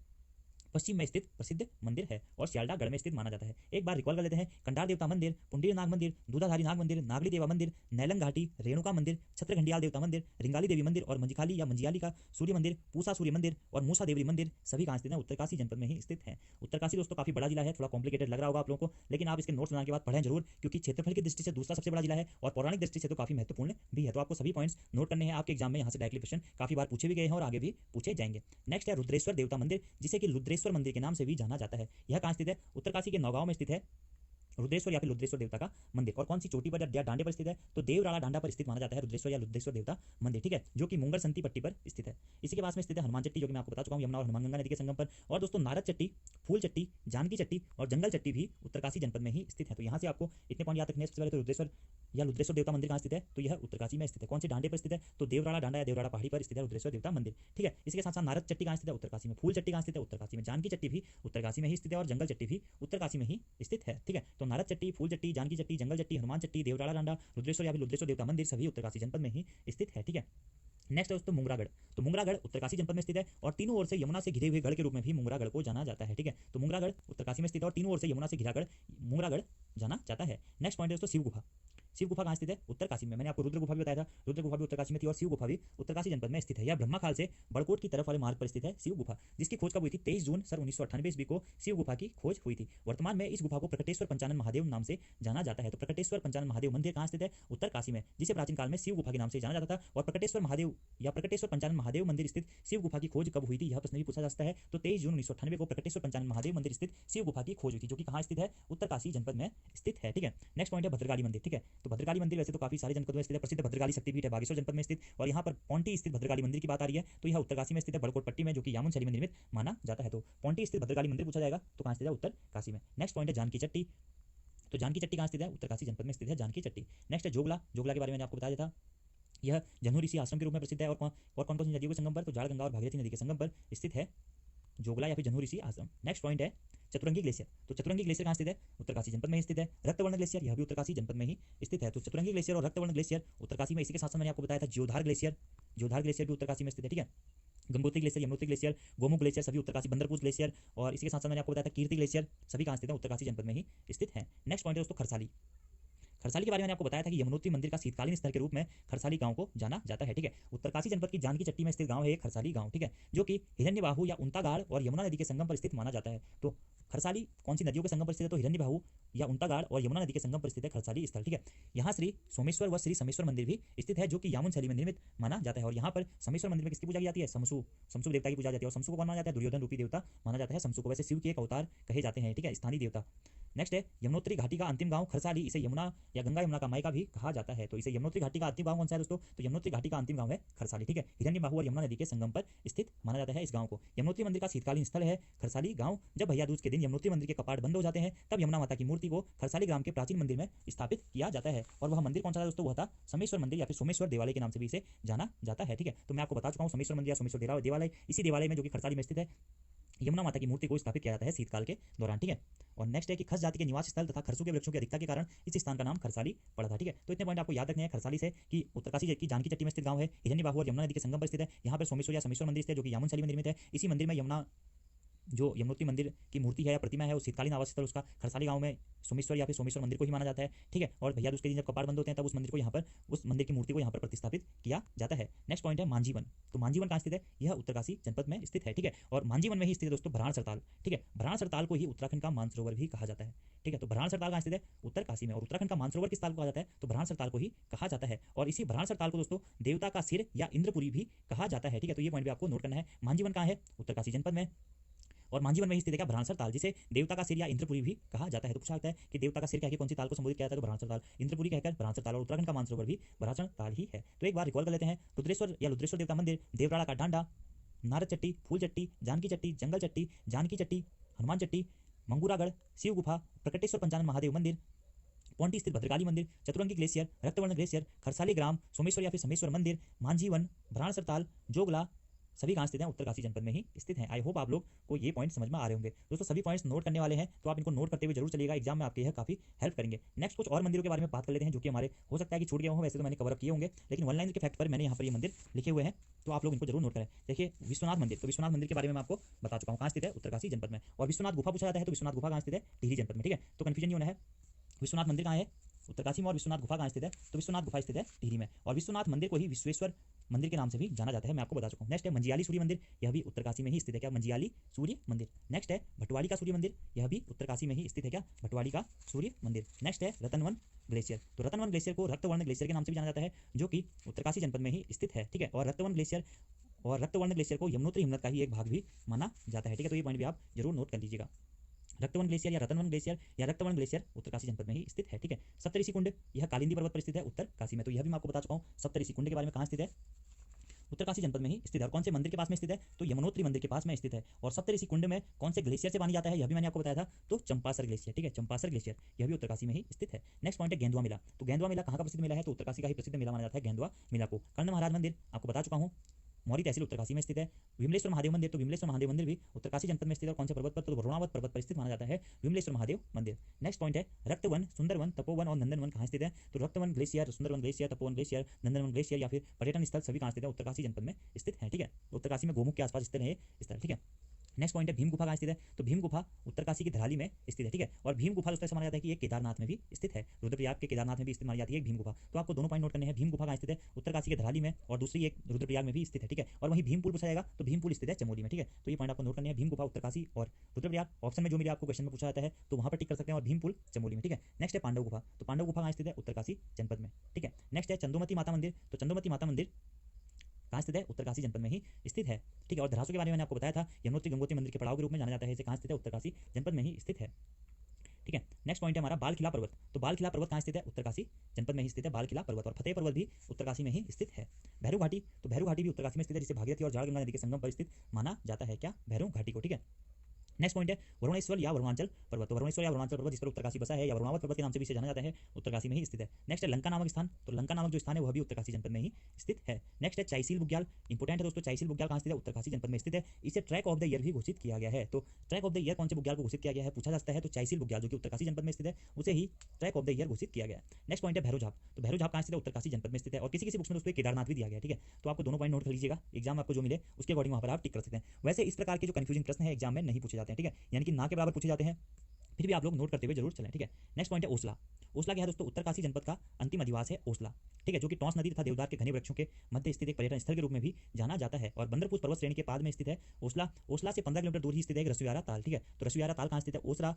पश्चिम में स्थित प्रसिद्ध मंदिर है और सियालदागढ़ में स्थित माना जाता है। एक बार रिकॉल कर लेते हैं। कंडार देवता मंदिर, पुंडीर नाग मंदिर, दूधाधारी नाग मंदिर, नागली देवा मंदिर, नैलन घाटी, रेणुका मंदिर, छत्रघंडियाल देवता मंदिर, रिंगाली देवी मंदिर और मंजिखाली या मंजियाली का सूर्य मंदिर, पूसा सूर्य मंदिर और मूसा देवरी मंदिर सभी कहाँ स्थित है? उत्तरकाशी जनपद में ही स्थित है। उत्तरकाशी दोस्तों काफी बड़ा जिला है, थोड़ा कॉम्प्लिकेटेड लग रहा होगा आप लोगों को, लेकिन आप इसके नोट्स बनाने के बाद पढ़ें जरूर, क्योंकि क्षेत्रफल की दृष्टि से दूसरा सबसे बड़ा जिला है और पौराणिक दृष्टि से तो काफी महत्वपूर्ण भी है। तो आपको सभी पॉइंट्स नोट करने हैं। आपके एग्जाम में यहाँ से डायरेक्टली क्वेश्चन काफी बार पूछे भी गए हैं और आगे भी पूछे जाएंगे। नेक्स्ट है रुद्रेश्वर देवता मंदिर, जिसे कि रुद्रेश्वर मंदिर के नाम से भी जाना जाता है। यह कहाँ स्थित है? उत्तरकाशी के नौगांव में स्थित है रुद्रेश्वर या फिर रुद्रेश्वर देवता का मंदिर। और कौन सी चोटी पर या डांडे पर स्थित है? तो देवराड़ा डांडा पर स्थित माना जाता है रुद्रेश्वर या रुद्रेश्वर देवता मंदिर, ठीक है, जो कि मुंगर संती पट्टी पर स्थित है। इसी के पास में स्थित है हनुमान चट्टी, जो कि मैं आपको बता चुका हूँ, यमुना और हनुमानगंगा नदी के संगम पर। और दोस्तों नारद चट्टी, फूल चट्टी, जानकी चट्टी और जंगल चट्टी भी उत्तरकाशी जनपद में ही स्थित है। तो यहाँ से आपको इतने पॉइंट याद रखने हैं। सबसे पहले तो रुद्रेश्वर या रुद्रेश्वर देवता मंदिर कहाँ स्थित है? तो यह उत्तरकाशी में स्थित है। कौन से डांडे पर स्थित है? तो देवराड़ा डांडा या देवराड़ा पहाड़ी पर स्थित है रुद्रेश्वर देवता मंदिर, ठीक है। इसके साथ साथ नारद चट्टी कहाँ स्थित है? उत्तरकाशी में। फूल चट्टी कहाँ स्थित है? उत्तरकाशी में। जानकी चट्टी भी उत्तरकाशी में ही स्थित है और जंगल चट्टी भी उत्तरकाशी में ही स्थित है, ठीक है। तो नारद चट्टी, फूल चट्टी, जानकी चट्टी, जंगल चट्टी, हनुमान चट्टी, देवराड़ा डांडा, रुद्रेश्वर या फिर रुद्रेश्वर देवता मंदिर सभी उत्तरकाशी जनपद में ही स्थित है, ठीक है। नेक्स्ट है दोस्तों मुंगरागढ़। तो मुंगरागढ़ उत्तरकाशी जनपद में स्थित है और तीनों ओर से यमुना से घिरे हुए गढ़ के रूप में भी मुंगरागढ़ को जाना जाता है, ठीक है। तो मुंगरागढ़ उत्तरकाशी में स्थित है और तीनों ओर से यमुना से घिरा गढ़ मुंगरागढ़ जाना जाता है। नेक्स्ट पॉइंट है दोस्तों शिव गुफा। शिव गुफा कहाँ स्थित है? उत्तरकाशी में। मैंने आपको रुद्र गुफा भी बताया था, रुद्र गुफा भी उत्तरकाशी में थी और शिव गुफा भी उत्तरकाशी जनपद में स्थित है। यह ब्रह्माखाल से बड़कोट की तरफ वाले मार्ग पर स्थित है शिव गुफा, जिसकी खोज कब हुई थी? 23 जून सन 1998 ईस्वी को शिव गुफा की खोज हुई थी। वर्तमान में इस गुफा को प्रकटेश्वर पंचानन महादेव नाम से जाना जाता है। तो प्रकटेश्वर पंचानन महादेव मंदिर कहाँ स्थित है? उत्तरकाशी में, जिसे प्राचीन काल में शिव गुफा के नाम से जाना जाता था। और प्रकटेश्वर महादेव या प्रकटेश्वर पंचानन महादेव मंदिर स्थित शिव गुफा की खोज कब हुई थी? यह प्रश्न भी पूछा जा सकता है। तो 23 जून 1998 को प्रकटेश्वर पंचानन महादेव मंदिर स्थित शिव गुफा की खोज हुई थी, जो कि कहाँ स्थित है? उत्तरकाशी जनपद में स्थित है, ठीक है। नेक्स्ट पॉइंट है भद्रकाली मंदिर, ठीक है। तो भद्रकाली मंदिर वैसे तो काफी सारे जनपद में स्थित है। प्रसिद्ध भद्रकाली शक्तिपीठ है बागेश्वर जनपद में स्थित और यहाँ पर पौंटी स्थित भद्रकाली मंदिर की बात आ रही है तो यह उत्तरकाशी में स्थित है, बड़कोट पट्टी में, जो कि यामुन शैली में निर्मित माना जाता है। तो पौंटी स्थित भद्रकाली मंदिर पूछा जाएगा तो कहाँ स्थित है? उत्तरकाशी में। नेक्स्ट पॉइंट है जानकी चट्टी। तो जानकी चट्टी कहाँ स्थित है? उत्तरकाशी जनपद में स्थित है जानकी चट्टी। नेक्स्ट है जोगला। जोगला के बारे में मैंने आपको बताया था, यह जन्हू ऋषि आश्रम के रूप में प्रसिद्ध है और कौन कौन सी नदियों के संगम पर? तो जाड़ गंगा और भागीरथी नदी के संगम पर स्थित है जोगला या फिर जन्हू ऋषि आश्रम। नेक्स्ट पॉइंट है चतुरंगी ग्लेशियर। तो चतुरंगी ग्लेशियर कहाँ स्थित है? उत्तरकाशी जनपद में ही स्थित है। रक्तवर्ण ग्लेशियर यह भी उत्तरकाशी जनपद में ही स्थित है। तो चतुरंगी ग्लेशियर और रक्तवर्ण ग्लेशियर उत्तरकाशी में। इसी के साथ साथ मैंने आपको बताया था ज्योधार ग्लेशियर, ज्योधार ग्लेशियर भी उत्तरकाशी में स्थित है, ठीक है। Gangotri glacier, Yamunotri glacier, Gomukh glacier सभी उत्तरकाशी, बंदरपूर ग्लेशियर और इसी के साथ साथ मैंने आपको बताया था कीर्ति ग्लेशियर सभी कहाँ स्थित है? उत्तरकाशी जनपद में ही स्थित है। नेक्स्ट पॉइंट है दोस्तों खरसाली। खरसाली के बारे में मैंने आपको बताया था कि यमुनोत्री मंदिर का शीतकालीन स्थल के रूप में खरसाली गांव को जाना जाता है। ठीक है, उत्तरकाशी जनपद की जानकी चट्टी में स्थित गांव है खरसाली गांव। ठीक है, जो कि हिरण्यबाहु या उंतागाड़ और यमुना नदी के संगम पर स्थित माना जाता है। तो खरसाली कौन सी नदियों के संगम पर स्थित है? तो हिरण्यबाहु या उंतागाड़ और यमुना नदी के संगम पर स्थित है खरसाली स्थल। ठीक है, यहाँ श्री सोमेश्वर व श्री समेश्वर मंदिर भी स्थित है, जो कि यामुन शैली में निर्मित माना जाता है। और यहाँ पर समेश्वर मंदिर में किसकी पूजा की जाती है? शमशु देवता की पूजा जाती है। और शमशु को कौन माना जाता है? दुर्योधन रूपी देवता माना जाता है शमशु को। वैसे शिव के एक अवतार कहे जाते हैं। ठीक है, स्थानीय देवता। नेक्स्ट है यमुनोत्री घाटी का अंतिम गांव खरसाली। इसे यमुना या गंगा यमुना का मायका भी कहा जाता है। तो इसे यमुनोत्री घाटी का अंतिम गांव कौन सा है दोस्तों? तो यमुनोत्री घाटी का अंतिम गांव है खरसाली। ठीक है, हिरण्यबाहु और यमुना नदी के संगम पर स्थित माना जाता है इस गांव को। यमुनोत्री मंदिर का शीतकालीन स्थल है खरसाली गांव। जब भैया दूज के दिन यमुनोत्री मंदिर के कपाट बंद हो जाते हैं, तब यमुना माता की मूर्ति को खरसाली ग्राम के प्राचीन मंदिर में स्थापित किया जाता है। और वह मंदिर कौन सा था दोस्तों? वह था समेश्वर मंदिर या फिर सोमेश्वर देवालय के नाम से भी इसे जाना जाता है। ठीक है, तो मैं आपको बता चुका हूँ समेश्वर मंदिर या सोमेश्वर देवालय, इसी देवालय में जो कि खरसाली में स्थित है, यमुना माता की मूर्ति को स्थापित किया जाता है शीतकाल के दौरान। ठीक है, और नेक्स्ट है कि खस जाति के निवास स्थल तथा खरसू के वृक्षों की अधिकता के कारण इस स्थान का नाम खरसाली पड़ा था। ठीक है, तो इतने पॉइंट आपको याद रखने हैं खरसाली से कि उत्तरकाशी की जानकी चट्टी में स्थित गांव है, हिरण्यबाहु और यमुना नदी के संगम पर स्थित है। यहाँ पर सोमेश्वर या समेश्वर मंदिर स्थित है, जो कि यामुन शैली में निर्मित है। इसी मंदिर में यमुना जो यमुनोत्री मंदिर की मूर्ति है या प्रतिमा है, वो शीतकालीन आवास स्थल उसका खरसाली गांव में सोमेश्वर या फिर सोमेश्वर मंदिर को ही माना जाता है। ठीक है, और भैया दूज के दिन जब कपाट बंद होते हैं, तब उस मंदिर को यहाँ पर, उस मंदिर की मूर्ति को यहाँ पर प्रतिस्थापित किया जाता है। नेक्स्ट पॉइंट है मांझीवन। तो मांझीवन कहाँ स्थित है? यह उत्तरकाशी जनपद में स्थित है। ठीक है, और मांझीवन में ही स्थित है दोस्तों भराड़ सरताल। ठीक है, भराड़ सरताल को ही उत्तराखंड का मानसरोवर भी कहा जाता है। ठीक है, तो भराड़ सरताल कहाँ स्थित है? उत्तरकाशी में। और उत्तराखंड का मानसरोवर किस ताल को कहा जाता है? तो भराड़ सरताल को ही कहा जाता है। और इसी भराड़ सरताल को दोस्तों देवता का सिर या इंद्रपुरी भी कहा जाता है। ठीक है, तो ये पॉइंट भी आपको नोट करना है। मांझीवन कहाँ है? उत्तरकाशी जनपद में। और मांझीवन में ही स्थित है क्या? भराड़सर ताल, जिसे देवता का सिर या इंद्रपुरी भी कहा जाता है। तो पूछा जाता है कि देवता का सिर कहकर कौन सी ताल को संबोधित किया जाता है? तो भराड़सर ताल। इंद्रपुरी कहकर भराड़सर ताल। और उत्तराखंड का मानसरोवर भी भराड़सर ताल ही है। तो एक बार रिकॉल कर लेते हैं। रुद्रेश्वर या रुद्रेश्वर देवता मंदिर, देवराड़ा का डांडा, नारद चट्टी, फूल चट्टी, जानकी चट्टी, जंगल चट्टी, जानकी चट्टी, हनुमान चट्टी, मंगूरागढ़, शिव गुफा, प्रकटेश्वर पंचानन महादेव मंदिर, पौंटी स्थित भद्रकाली मंदिर, चतुरंगी ग्लेशियर, रक्तवर्ण ग्लेशियर, खरसाली ग्राम, सोमेश्वर या फिर समेश्वर मंदिर, मांझीवन, भराड़सर ताल, जोगला, सभी कहाँ स्थित हैं? उत्तरकाशी जनपद में ही स्थित हैं। आई होप आप लोग को ये पॉइंट समझ में आ रहे होंगे दोस्तों। सभी पॉइंट्स नोट करने वाले हैं, तो आप इनको नोट करते हुए जरूर चलिएगा, एग्जाम में आपके यह काफी हेल्प करेंगे। नेक्स्ट कुछ और मंदिरों के बारे में बात कर लेते हैं, जो कि हमारे हो सकता है कि छूट गए हों, वैसे तो मैंने कवर अप किए होंगे, लेकिन वन लाइन के फैक्ट पर मैंने यहाँ पर ये मंदिर लिखे हुए हैं, तो आप लोग इनको जरूर नोट करें। देखिए विश्वनाथ मंदिर, तो विश्वनाथ मंदिर के बारे में मैं आपको बता चुका हूँ कहाँ स्थित है? उत्तरकाशी जनपद में। और विश्वनाथ गुफा पूछा जाता है, तो विश्वनाथ गुफा कहाँ स्थित है? टिहरी जनपद में। ठीक है, तो कंफ्यूजन नहीं होना है। विश्वनाथ मंदिर कहाँ है? उत्तरकाशी में। और विश्वनाथ गुफा कहाँ स्थित है? तो विश्वनाथ गुफा स्थित है टिहरी में। और विश्वनाथ मंदिर को ही विश्वेश्वर मंदिर के नाम से भी जाना जाता है, मैं आपको बता चुका हूँ। नेक्स्ट है मंजियाली सूर्य मंदिर, यह भी उत्तरकाशी में ही स्थित है। क्या? मंजियाली सूर्य मंदिर। नेक्स्ट है भटवाली का सूर्य मंदिर, यह भी उत्तरकाशी में ही स्थित है। क्या? भटवाली का सूर्य मंदिर। नेक्स्ट है रतनवन ग्लेशियर, तो रतनवन ग्लेशियर को रक्तवर्ण ग्लेशियर के नाम से भी जाना जाता है, जो कि उत्तरकाशी जनपद में ही स्थित है। ठीक है, और रक्तवर्ण ग्लेशियर को यमुनोत्री हिमनद का ही एक भाग भी माना जाता है। ठीक है, तो ये पॉइंट भी आप जरूर नोट कर लीजिएगा। रक्तवन ग्लेशियर या रतनवन ग्लेशियर या रक्तवन ग्लेशियर उत्तरकाशी जनपद में ही स्थित है। ठीक है, सप्तऋषि कुंड, यह कालिंदी पर्वत पर स्थित है उत्तरकाशी में। तो यह भी मैं आपको बता चुका हूँ। सप्तऋषि कुंड के बारे में कहाँ स्थित है? उत्तरकाशी जनपद में ही स्थित है। और कौन से मंदिर के पास में स्थित है? तो यमुनोत्री मंदिर के पास में स्थित है। और सप्तऋषि कुंड में कौन से ग्लेशियर से पानी जाता है? यह भी मैंने आपको बताया था, तो चंपासर ग्लेशियर। ठीक है, चंपासर ग्लेशियर, यह भी उत्तरकाशी में ही स्थित है। नेक्स्ट पॉइंट है गेंदुआ मेला। तो गेंदुआ मेला कहाँ का प्रसिद्ध मेला है? तो उत्तरकाशी का ही प्रसिद्ध मेला माना जाता है गेंदुआ मेला को। कर्ण महाराज मंदिर आपको बता चुका हूँ, मौरी तहसील उत्तरकाशी में स्थित है। विमलेश्वर महादेव मंदिर, तो विमलेश्वर महादेव मंदिर भी उत्तरकाशी जनपद में स्थित है। और कौन से पर्वत पर? तो वरुणावत पर्वत पर स्थित माना जाता है विमलेश्वर महादेव मंदिर। नेक्स्ट पॉइंट है रक्तवन, सुंदरवन, तपोवन और नंदनवन कहाँ स्थित है? तो Raktavan glacier, Sundarvan glacier, Tapovan glacier, Nandanvan glacier या फिर पर्यटन स्थल सभी कहाँ स्थित है? उत्तरकाशी जनपद में स्थित है। ठीक है, उत्तरकाशी में गोमुख के आसपास स्थित है स्थल। ठीक है, नेक्स्ट पॉइंट है भीम गुफा कहाँ स्थित है? तो भीम गुफा उत्तरकाशी की धराली में स्थित है। ठीक है, और भीम गुफा दोस्तों ऐसा माना जाता है कि एक केदारनाथ में भी स्थित है, रुद्रप्रयाग के केदारनाथ में भी स्थित मानी जाती है एक भीम गुफा। तो आपको दोनों पॉइंट नोट करने हैं। भीम गुफा कहाँ स्थित है? उत्तरकाशी के धराली में, और दूसरी एक रुद्रप्रयाग में भी स्थित है। ठीक है, और वहीं भीमपुर पूछा जाएगा, तो भीमपुर स्थित है चमोली में। ठीक है, तो ये पॉइंट आपको नोट करने हैं। भीम गुफा उत्तरकाशी और रुद्रप्रयाग ऑप्शन में जो मेरे आपको क्वेश्चन में पूछा जाता है, तो वहाँ पर टिक कर सकते हैं। और भीमपुर चमोली में। ठीक है, नेक्स्ट है पांडव गुफा, तो पांडव गुफा कहाँ स्थित है? उत्तरकाशी जनपद में। ठीक है, नेक्स्ट है चंदोमती माता मंदिर, तो चंदोमती माता मंदिर कहाँ स्थित है? उत्तरकाशी जनपद में ही स्थित है। ठीक है, और धरासू के बारे में मैंने आपको बताया था, यमुनोत्री गंगोत्री मंदिर के पड़ाव के रूप में जाना जाता है। इसे कहाँ स्थित है? उत्तरकाशी जनपद में ही स्थित है। ठीक है, नेक्स्ट पॉइंट है हमारा बाल किला पर्वत। तो बाल किला पर्वत कहाँ स्थित है? उत्तरकाशी जनपद में ही स्थित है बाल किला पर्वत। और फतेह पर्वत भी उत्तरकाशी में ही स्थित है। भैरू घाटी, तो भैरू घाटी भी उत्तरकाशी में स्थित है, जिसे भागीरथी और जाड़गंगा नदी के संगम पर स्थित माना जाता है। क्या? भैरू घाटी को। ठीक है, नेक्स्ट पॉइंट है वरुणेश्वर या वरुणाचल पर्वत। तो वरुणेश्वर या वरुणाचल पर्वत जिस पर उत्तरकाशी बसा है, या वरुणावत पर्वत के नाम से भी इसे जाना जाता है, उत्तरकाशी में ही स्थित है। नेक्स्ट है लंका नामक स्थान, तो लंका नामक जो स्थान है वह भी उत्तरकाशी जनपद में ही स्थित है। नेक्स्ट है चाईसील बुग्याल, इंपोर्टेंट है दोस्तों। चाईसील बुग्याल कहाँ स्थित है? उत्तरकाशी जनपद में स्थित है। इसे ट्रैक ऑफ द ईयर भी घोषित किया गया है। तो ट्रैक ऑफ द ईयर कौन से बुग्याल को घोषित किया गया है पूछा जाता है, तो चाईसील बुग्याल जो कि उत्तरकाशी जनपद में स्थित है, उसे ही ट्रैक ऑफ द ईयर घोषित किया गया है। नेक्स्ट पॉइंट है भैरवझाप, तो भैरवझाप कहाँ स्थित है? उत्तरकाशी जनपद में स्थित है। और किसी बुक्स में दोस्तों केदारनाथ भी दिया गया है। ठीक है, तो आपको दोनों पॉइंट नोट कर लीजिएगा, एग्जाम आपको जो मिले उसके अकॉर्डिंग वहाँ पर आप टिक कर सकते हैं। वैसे इस प्रकार के जो कंफ्यूजिंग प्रश्न है एग्जाम में नहीं पूछे जाते हैं। ठीक है, यानी कि ना के बराबर पूछे जाते हैं, फिर भी आप लोग नोट करते हुए जरूर चलें, ठीक है। नेक्स्ट पॉइंट है ओसला। ओसला क्या है दोस्तों, उत्तरकाशी जनपद का अंतिम अधिवास है ओसला, ठीक है, जो कि टॉस नदी तथा देवदार के घने वृक्षों के मध्य स्थित एक पर्यटन स्थल के रूप में भी जाना जाता है और बंदरपुर पर्वत श्रेणी के पाद में स्थित है ओसला। ओसला से 15 किलोमीटर दूर ही स्थित है एक रसुयारा ताल, ठीक है। तो रसुयारा ताल कहाँ स्थित है, ओसला,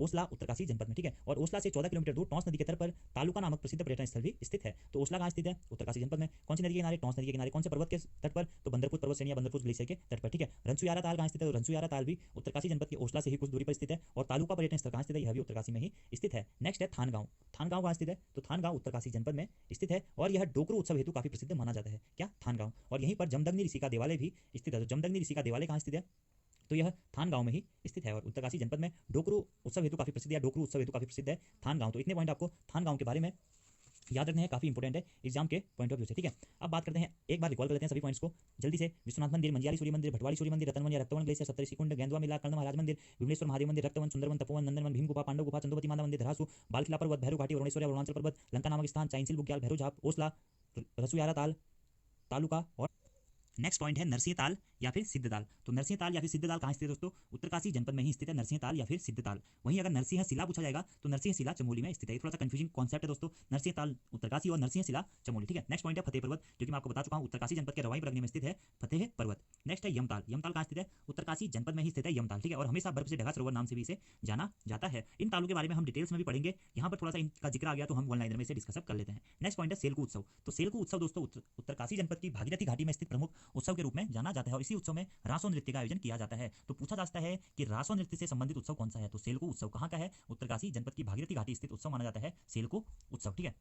ओसला उत्तरकाशी जनपद में, ठीक है। और ओसला से 14 किलोमीटर दूर टॉस नदी के तट पर तालुका नामक प्रसिद्ध पर्यटन स्थल भी स्थित है। तो ओसला कहाँ स्थित है, उत्तरकाशी जनपद में। कौन सी नदी के किनारे, टॉस नदी के किनारे। कौन से पर्वत के तट पर, तो बंदरपुर पर्वत श्रेणी या बंदरपुर ग्लेशियर के तट पर, ठीक है। रनसुयारा ताल कहाँ स्थित है, तो रनसुयारा ताल भी उत्तरकाशी जनपद के ओसला से ही कुछ दूरी पर स्थित है और तालुका पर्यटन स्थल कहाँ स्थित है, यह भी उत्तरकाशी में ही स्थित है। नेक्स्ट है थानगांव। थानगांव कहाँ स्थित है, तो थानगांव उत्तरकाशी जनपद में स्थित है और यह डोकरू उत्सव हेतु काफी प्रसिद्ध माना जाता है। क्या, थानगांव। और यहीं पर जमदग्नि ऋषि का देवालय भी स्थित है। तो जमदग्नि ऋषि का देवालय कहाँ स्थित है, तो यह थानगांव में ही स्थित है और उत्तरकाशी जनपद में डोकरू उत्सव हेतु काफी प्रसिद्ध, या डोकरू उत्सव हेतु काफी प्रसिद्ध है थानगांव। तो इतने पॉइंट आपको थानगांव के बारे में याद रखने हैं, काफी इंपोर्टेंट है एग्जाम के पॉइंट ऑफ व्यू से, ठीक है। अब बात करते हैं, एक बार रिकॉल कर लेते हैं सभी पॉइंट्स को जल्दी से। विश्वनाथ मंदिर, मंजियाली सूर्य मंदिर, भटवाड़ी सूर्य मंदिर, रतनवन या रक्तवन ग्लेशियर, सप्तऋषि कुंड, गेंदवा मेला, कर्ण महाराज मंदिर, विमलेश्वर महादेव मंदिर, रक्तवन, सुंदरवन, तपोवन, नंदनवन, भीम गुफा, पांडव गुफा, चंदोवती माता मंदिर, धरासू, बालखिला पर्वत, भैरव घाटी, वरुणेश्वर या अरुणाचल पर्वत, लंका नामक स्थान, चाइनसिल बुग्याल, भैरव झाप, ओसला, रसुयारा ताल, तालुका। और नेक्स्ट पॉइंट है नरसिंहताल या फिर सिद्धताल। तो नरसिंहताल या फिर सिद्धताल कहाँ स्थित है दोस्तों, उत्तरकाशी जनपद में ही स्थित है नरसिंहताल या फिर सिद्धताल। वहीं अगर नरसिंहशिला पूछा जाएगा तो नरसिंहशिला चमोली में स्थित है। थोड़ा सा कंफ्यूजिंग कॉन्सेप्ट है दोस्तों, नरसिंहताल उत्तरकाशी और नरसिंहशिला चमोली, ठीक है। नेक्स्ट पॉइंट है फतेह पर्वत, जो कि मैं आपको बता चुका हूँ उत्तरकाशी जनपद के रवाई प्रगनी में स्थित है फतेह पर्वत। नेक्स्ट है यमताल। यमताल कहाँ स्थित है, उत्तरकाशी जनपद में ही स्थित है यमताल, ठीक है। और हमेशा बर्फ से ढका सरोवर नाम से भी इसे जाना जाता है। इन तालों के बारे में हम डिटेल्स में भी पढ़ेंगे, यहाँ पर थोड़ा सा इनका जिक्र आ गया तो हम वन लाइनर में इसे डिस्कस कर लेते हैं। नेक्स्ट पॉइंट है सेलकू उत्सव। तो सेलकू उत्सव दोस्तों उत्तरकाशी जनपद की भागीरथी घाटी में स्थित प्रमुख उत्सव के रूप में जाना जाता है और इसी उत्सव में रासो नृत्य का आयोजन किया जाता है। तो पूछा जाता है कि रासो नृत्य से संबंधित उत्सव कौन सा है, तो सेलकू उत्सव कहाँ का है, उत्तरकाशी जनपद की भागीरथी घाटी स्थित उत्सव माना जाता है सेलकू उत्सव, ठीक है।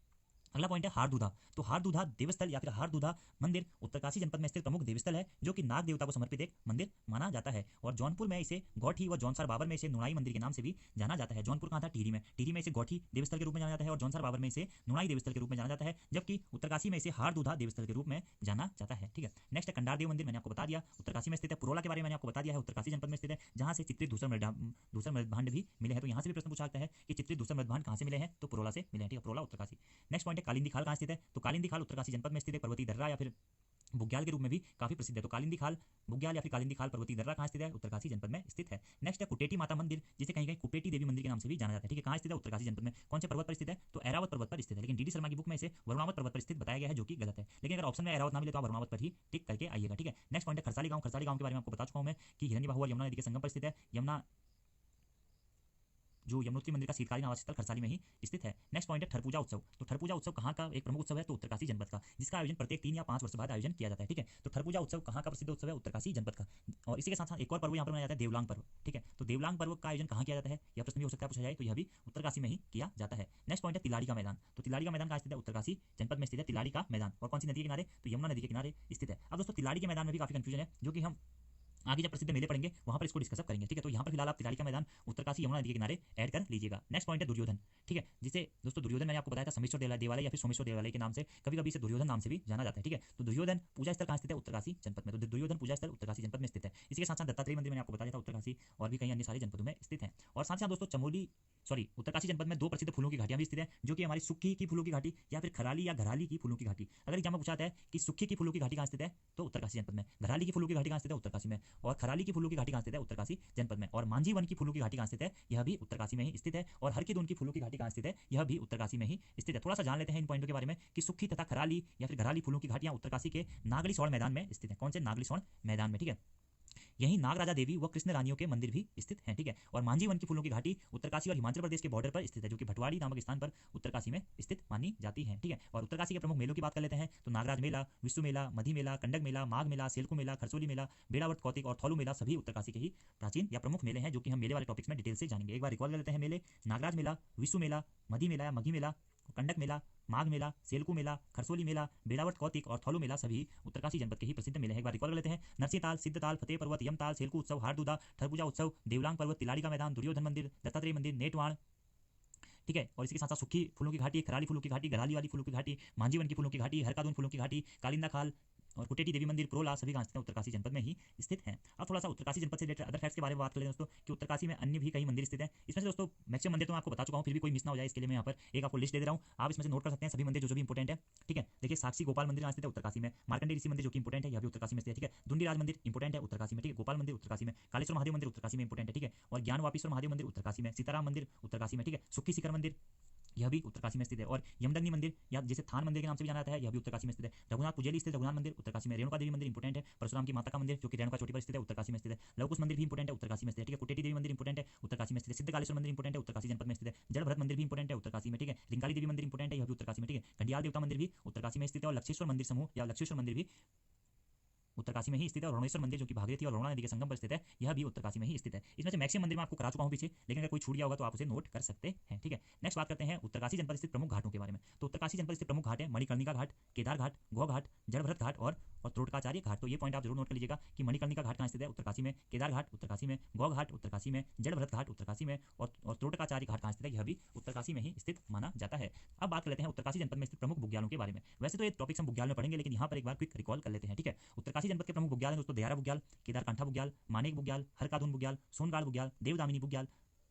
अगला पॉइंट है हारदूधा। तो हारदूधा देवस्थल या फिर हारदूधा मंदिर उत्तरकाशी जनपद में स्थित प्रमुख देवस्थल है, जो कि नाग देवता को समर्पित एक मंदिर माना जाता है। और जौनपुर में इसे गौठी व जौनसार बाबर में इसे नुणाई मंदिर के नाम से भी जाना जाता है। जौनपुर कहाँ था, टिहरी में। टिहरी में इसे गौठी देवस्थल के रूप में जाना जाता है और जौनसार बाबर में इसे नुणाई देवस्थल के रूप में जाना जाता है, जबकि उत्तरकाशी में इसे हारदूधा देवस्थल के रूप में जाना जाता है, ठीक है। नेक्स्ट है कंडार देव मंदिर, मैंने आपको बता दिया उत्तरकाशी में स्थित है। पुरोला के बारे में मैंने आपको बता दिया है, उत्तरकाशी जनपद में स्थित है, जहाँ से चित्रित दूसरा मृदभांड भी मिले हैं। तो यहाँ से भी प्रश्न पूछा जाता है कि चित्रित दूसरा मृदभांड कहाँ से मिले हैं, तो पुरोला से मिले हैं, ठीक है। पुरोला उत्तरकाशी। नेक्स्ट पॉइंट है कालिंदी खाल कहाँ स्थित है, तो कालिंदी खाल उत्तरकाशी जनपद में स्थित है, पर्वतीय दर्रा या फिर बुग्याल के रूप में भी काफी प्रसिद्ध है। तो कालिंदी खाल बुग्याल या फिर कालिंदी खाल पर्वतीय दर्रा कहाँ स्थित है, उत्तरकाशी जनपद में स्थित है। नेक्स्ट है कुटेटी माता मंदिर, जिसे कहीं कहीं कुपेटी देवी मंदिर के नाम से भी जाना जाता है, ठीक है। कहाँ स्थित है, उत्तरकाशी जनपद में। कौन से पर्वत पर स्थित है, तो ऐरावत पर्वत पर स्थित है, लेकिन डीडी शर्मा की बुक में इसे वरुणावत पर्वत पर स्थित बताया गया है, जो कि गलत है। लेकिन अगर ऑप्शन में ऐरावत ना मिले तो आप वरुणावत पर ही टिक करके आइएगा, ठीक है। नेक्स्ट पॉइंट है खरसाली गांव। खरसाली गांव के बारे में आपको बता चुका हूं मैं कि हिरण्यवाहु और यमुना नदी के संगम पर स्थित है। यमुना जो यमुनोत्री मंदिर का शीतकालीन आवास स्थल खरसाली में ही स्थित है। नेक्स्ट पॉइंट है ठरपूजा उत्सव। तो ठरपूजा उत्सव कहाँ का एक प्रमुख उत्सव है, तो उत्तरकाशी जनपद का, जिसका आयोजन प्रत्येक 3 या 5 वर्ष बाद आयोजन किया जाता है, ठीक है। तो ठरपूजा उत्सव कहाँ का प्रसिद्ध उत्सव है, उत्तरकाशी जनपद का। और इसी के साथ साथ एक और पर्व यहाँ पर मनाया जाता है देवलांग पर्व, ठीक है। तो देवलांग पर्व का आयोजन कहाँ किया जाता है, यह प्रश्न भी हो सकता है पूछा जाए, तो यह भी उत्तरकाशी में ही किया जाता है। नेक्स्ट पॉइंट है तिलाड़ी का मैदान। तो तिलाड़ी का मैदान कहाँ स्थित है, उत्तरकाशी जनपद में स्थित है तिलाड़ी का मैदान। और कौन सी नदी के किनारे, तो यमुना नदी के किनारे स्थित है। अब दोस्तों तिलाड़ी के मैदान में भी काफी कंफ्यूजन है, जो कि हम आगे जब प्रसिद्ध मेले पढ़ेंगे वहां पर इसको डिस्कस करेंगे, ठीक है। तो यहाँ पर फिलहाल आप तिलाड़ी का मैदान उत्तरकाशी यमुना नदी के किनारे ऐड कर लीजिएगा। नेक्स्ट पॉइंट है दुर्योधन, ठीक है, जिसे दोस्तों दुर्योधन मैंने आपको बताया था समेश्वर देवालय या फिर सोमेश्वर देवालय के नाम से, कभी कभी इसे दुर्योधन नाम से भी जाना जाता है, ठीक है। तो दुर्योधन पूजा स्थल कहाँ स्थित है, उत्तरकाशी जनपद में। तो दुर्योधन पूजा स्थल उत्तरकाशी जनपद में स्थित है। इसी के साथ साथ दत्तात्रेय मंदिर मैंने आपको बताया था उत्तरकाशी और भी कई अन्य सारे जनपदों में स्थित है। और साथ ही दोस्तों उत्तरकाशी जनपद में 2 प्रसिद्ध फूलों की घाटियां भी स्थित है, जो कि हमारी सुक्खी की फूलों की घाटी या फिर खराली या घराली की फूलों की घाटी। अगर एग्जाम में पूछा जाता है कि सुक्खी की फूलों की घाटी कहाँ स्थित है, तो उत्तरकाशी जनपद में। घराली की फूलों की घाटी कहाँ स्थित है, उत्तरकाशी में। और खराली की फूलों की घाटी कहाँ स्थित है, उत्तरकाशी जनपद में। और मांझी वन की फूलों की घाटी कहाँ स्थित है, यह भी उत्तरकाशी में ही स्थित है। और हर की दून की फूलों की घाटी कहाँ स्थित है, यह भी उत्तरकाशी में ही स्थित है। थोड़ा सा जान लेते हैं इन पॉइंटों के बारे में कि सुक्खी तथा खराली या फिर घराली फूलों की घाटियां उत्तरकाशी के नागलीसौड़ मैदान में स्थित है। कौन से, नागलीसौड़ मैदान में, ठीक है। यहीं नागराजा देवी व कृष्ण रानियों के मंदिर भी स्थित हैं, ठीक है। और मांझी वन की फूलों की घाटी उत्तरकाशी और हिमाचल प्रदेश के बॉर्डर पर स्थित है, जो कि भटवाड़ी नामक स्थान पर उत्तरकाशी में स्थित मानी जाती है, ठीक है। और उत्तरकाशी के प्रमुख मेलों की बात कर लेते हैं, तो नागराज मेला, विश्व मेला, मधी मेला, कंडक मेला, माघ मेला, सेलकू मेला, खरसोली मेला, बेड़ावट कौतिक और थौलू मेला सभी उत्तरकाशी के ही प्राचीन या प्रमुख मेले हैं, जो कि हम मेले वाले टॉपिक्स में डिटेल से जानेंगे। एक बार रिकॉल कर लेते हैं मेले, नागराज मेला, विश्व मेला, मधी मेला या मघी मेला, कंडक मेला, माघ मेला, सेलकू मेला, खरसोली मेला, बेड़ावट कौतिक और थौलू मेला सभी उत्तरकाशी जनपद के ही प्रसिद्ध मेले हैं। एक बार रिकॉल कर लेते हैं, नरसिंहताल, सिद्धताल, फतेह पर्वत, यमताल, सेलकू उत्सव, हारदूदा, ठरपूजा उत्सव, देवलांग पर्वत, तिलाड़ी का मैदान, दुर्योधन मंदिर, दत्तात्रेय मंदिर, नेटवाण, ठीक है। और इसके साथ साथ सुक्खी फूलों की घाटी, खराली फूलों की घाटी, घराली वाली फूलों की घाटी, मांझी वन की फूलों की घाटी, हरकादून फूलों की घाटी, कालिंदा खाल, और कुटेटी देवी मंदिर, प्रोला सभी कहाँ स्थित है? उत्तरकाशी जनपद में ही स्थित है। अब थोड़ा सा उत्तरकाशी जनपद से रिलेटेड अदर फैक्ट्स के बारे में बात कर लेते हैं दोस्तों कि उत्तरकाशी में अन्य भी कई मंदिर स्थित हैं। इसमें से दोस्तों मैक्सिमम मंदिर तो मैं आपको बता चुका हूँ, फिर भी कोई मिस ना हो जाए इसके लिए मैं यहाँ पर एक आपको लिस्ट दे रहा हूँ, आप इसमें से नोट कर सकते हैं सभी मंदिर जो भी इंपॉर्टेंट है। ठीक है, देखिए साक्षी गोपाल मंदिर कहाँ स्थित है? उत्तरकाशी में। मार्कंडेय ऋषि मंदिर जो कि इंपॉर्टेंट है, यह भी उत्तरकाशी में स्थित है। ठीक है, दुंडीराज मंदिर इंपॉर्टेंट है, उत्तरकाशी में। ठीक है, गोपाल मंदिर उत्तरकाशी में, कालेश्वर महादेव मंदिर उत्तरकाशी में इंपॉर्टेंट है। ठीक है, और ज्ञान वापीश्वर महादेव मंदिर उत्तरकाशी में, सीताराम मंदिर उत्तरकाशी में। ठीक है, सुक्की शिखर मंदिर यह भी उत्तरकाशी में स्थित है, और यमदग्नि मंदिर या जिसे थान मंदिर के नाम से भी जाना जाता है, यह भी उत्तरकाशी में स्थित है। रघुनाथ पुजेली स्थित रघुनाथ मंदिर उत्तरकाशी में। रेणुका देवी मंदिर इंपॉर्टेंट है, परशुराम की माता का मंदिर जो कि रेणुका चोटी पर स्थित है, उत्तरकाशी में स्थित है। लवकुश मंदिर भी इंपॉर्टेंट है, उत्तरकाशी में स्थित है। ठीक है, कुटेटी देवी मंदिर इंपॉर्टेंट है, उत्तरकाशी में स्थित है। सिद्धकालेश्वर मंदिर इंपॉर्टेंट है, उत्तरकाशी जनपद में स्थित है। जल भरत मंदिर भी इंपॉर्टेंट है, उत्तरकाशी में। ठीक है, रिंगाली देवी मंदिर इंपॉर्टेंट है, यह भी उत्तरकाशी में। ठीक है, घंडियाल देवता मंदिर भी उत्तरकाशी में स्थित है, और लक्षेश्वर मंदिर समूह या लक्षेश्वर मंदिर भी उत्तरकाशी में ही स्थित है। और रणेश्वर मंदिर जो कि भागीरथी और रोहणा नदी के संगम पर स्थित है, यह भी उत्तरकाशी में ही स्थित है। इसमें से मैक्सिमम मंदिर मैं आपको करा चुका हूं पीछे, लेकिन अगर कोई छूट गया होगा तो आप उसे नोट कर सकते हैं। ठीक है, नेक्स्ट बात करते हैं उत्तरकाशी जनपद स्थित प्रमुख घाटों के बारे में। तो उत्तरकाशी जनपद स्थित प्रमुख घाट है मणिकर्णिका घाट, केदार घाट, गौ घाट, जलभरत घाट और त्रोटकाचार्य घाट। तो ये पॉइंट आप जरूर नोट कर लीजिएगा कि मणिकर्णिका घाट कहाँ स्थित है? उत्तरकाशी में। केदार घाट उत्तरकाशी में, गौ घाट उत्तरकाशी में, जलभरत घाट उत्तरकाशी में, और त्रोटकाचार्य घाट कहाँ स्थित है? यह भी उत्तरकाशी में ही स्थित माना जाता है। अब बात कर लेते हैं उत्तरकाशी जनपद में स्थित प्रमुख बुग्यालों के बारे में। वैसे तो ये टॉपिक्स हम बुग्याल में पढ़ेंगे, लेकिन यहाँ पर एक बार क्विक रिकॉल कर लेते हैं। ठीक है, उत्तरकाशी जनपद के प्रमुख बुग्याल दोस्तों दयारा बुग्याल, केदारकांठा बुग्याल, मानेक बुग्याल, हरकादून बुग्याल, सोनगाड़ बुग्याल, देवदामिनी बुग्याल,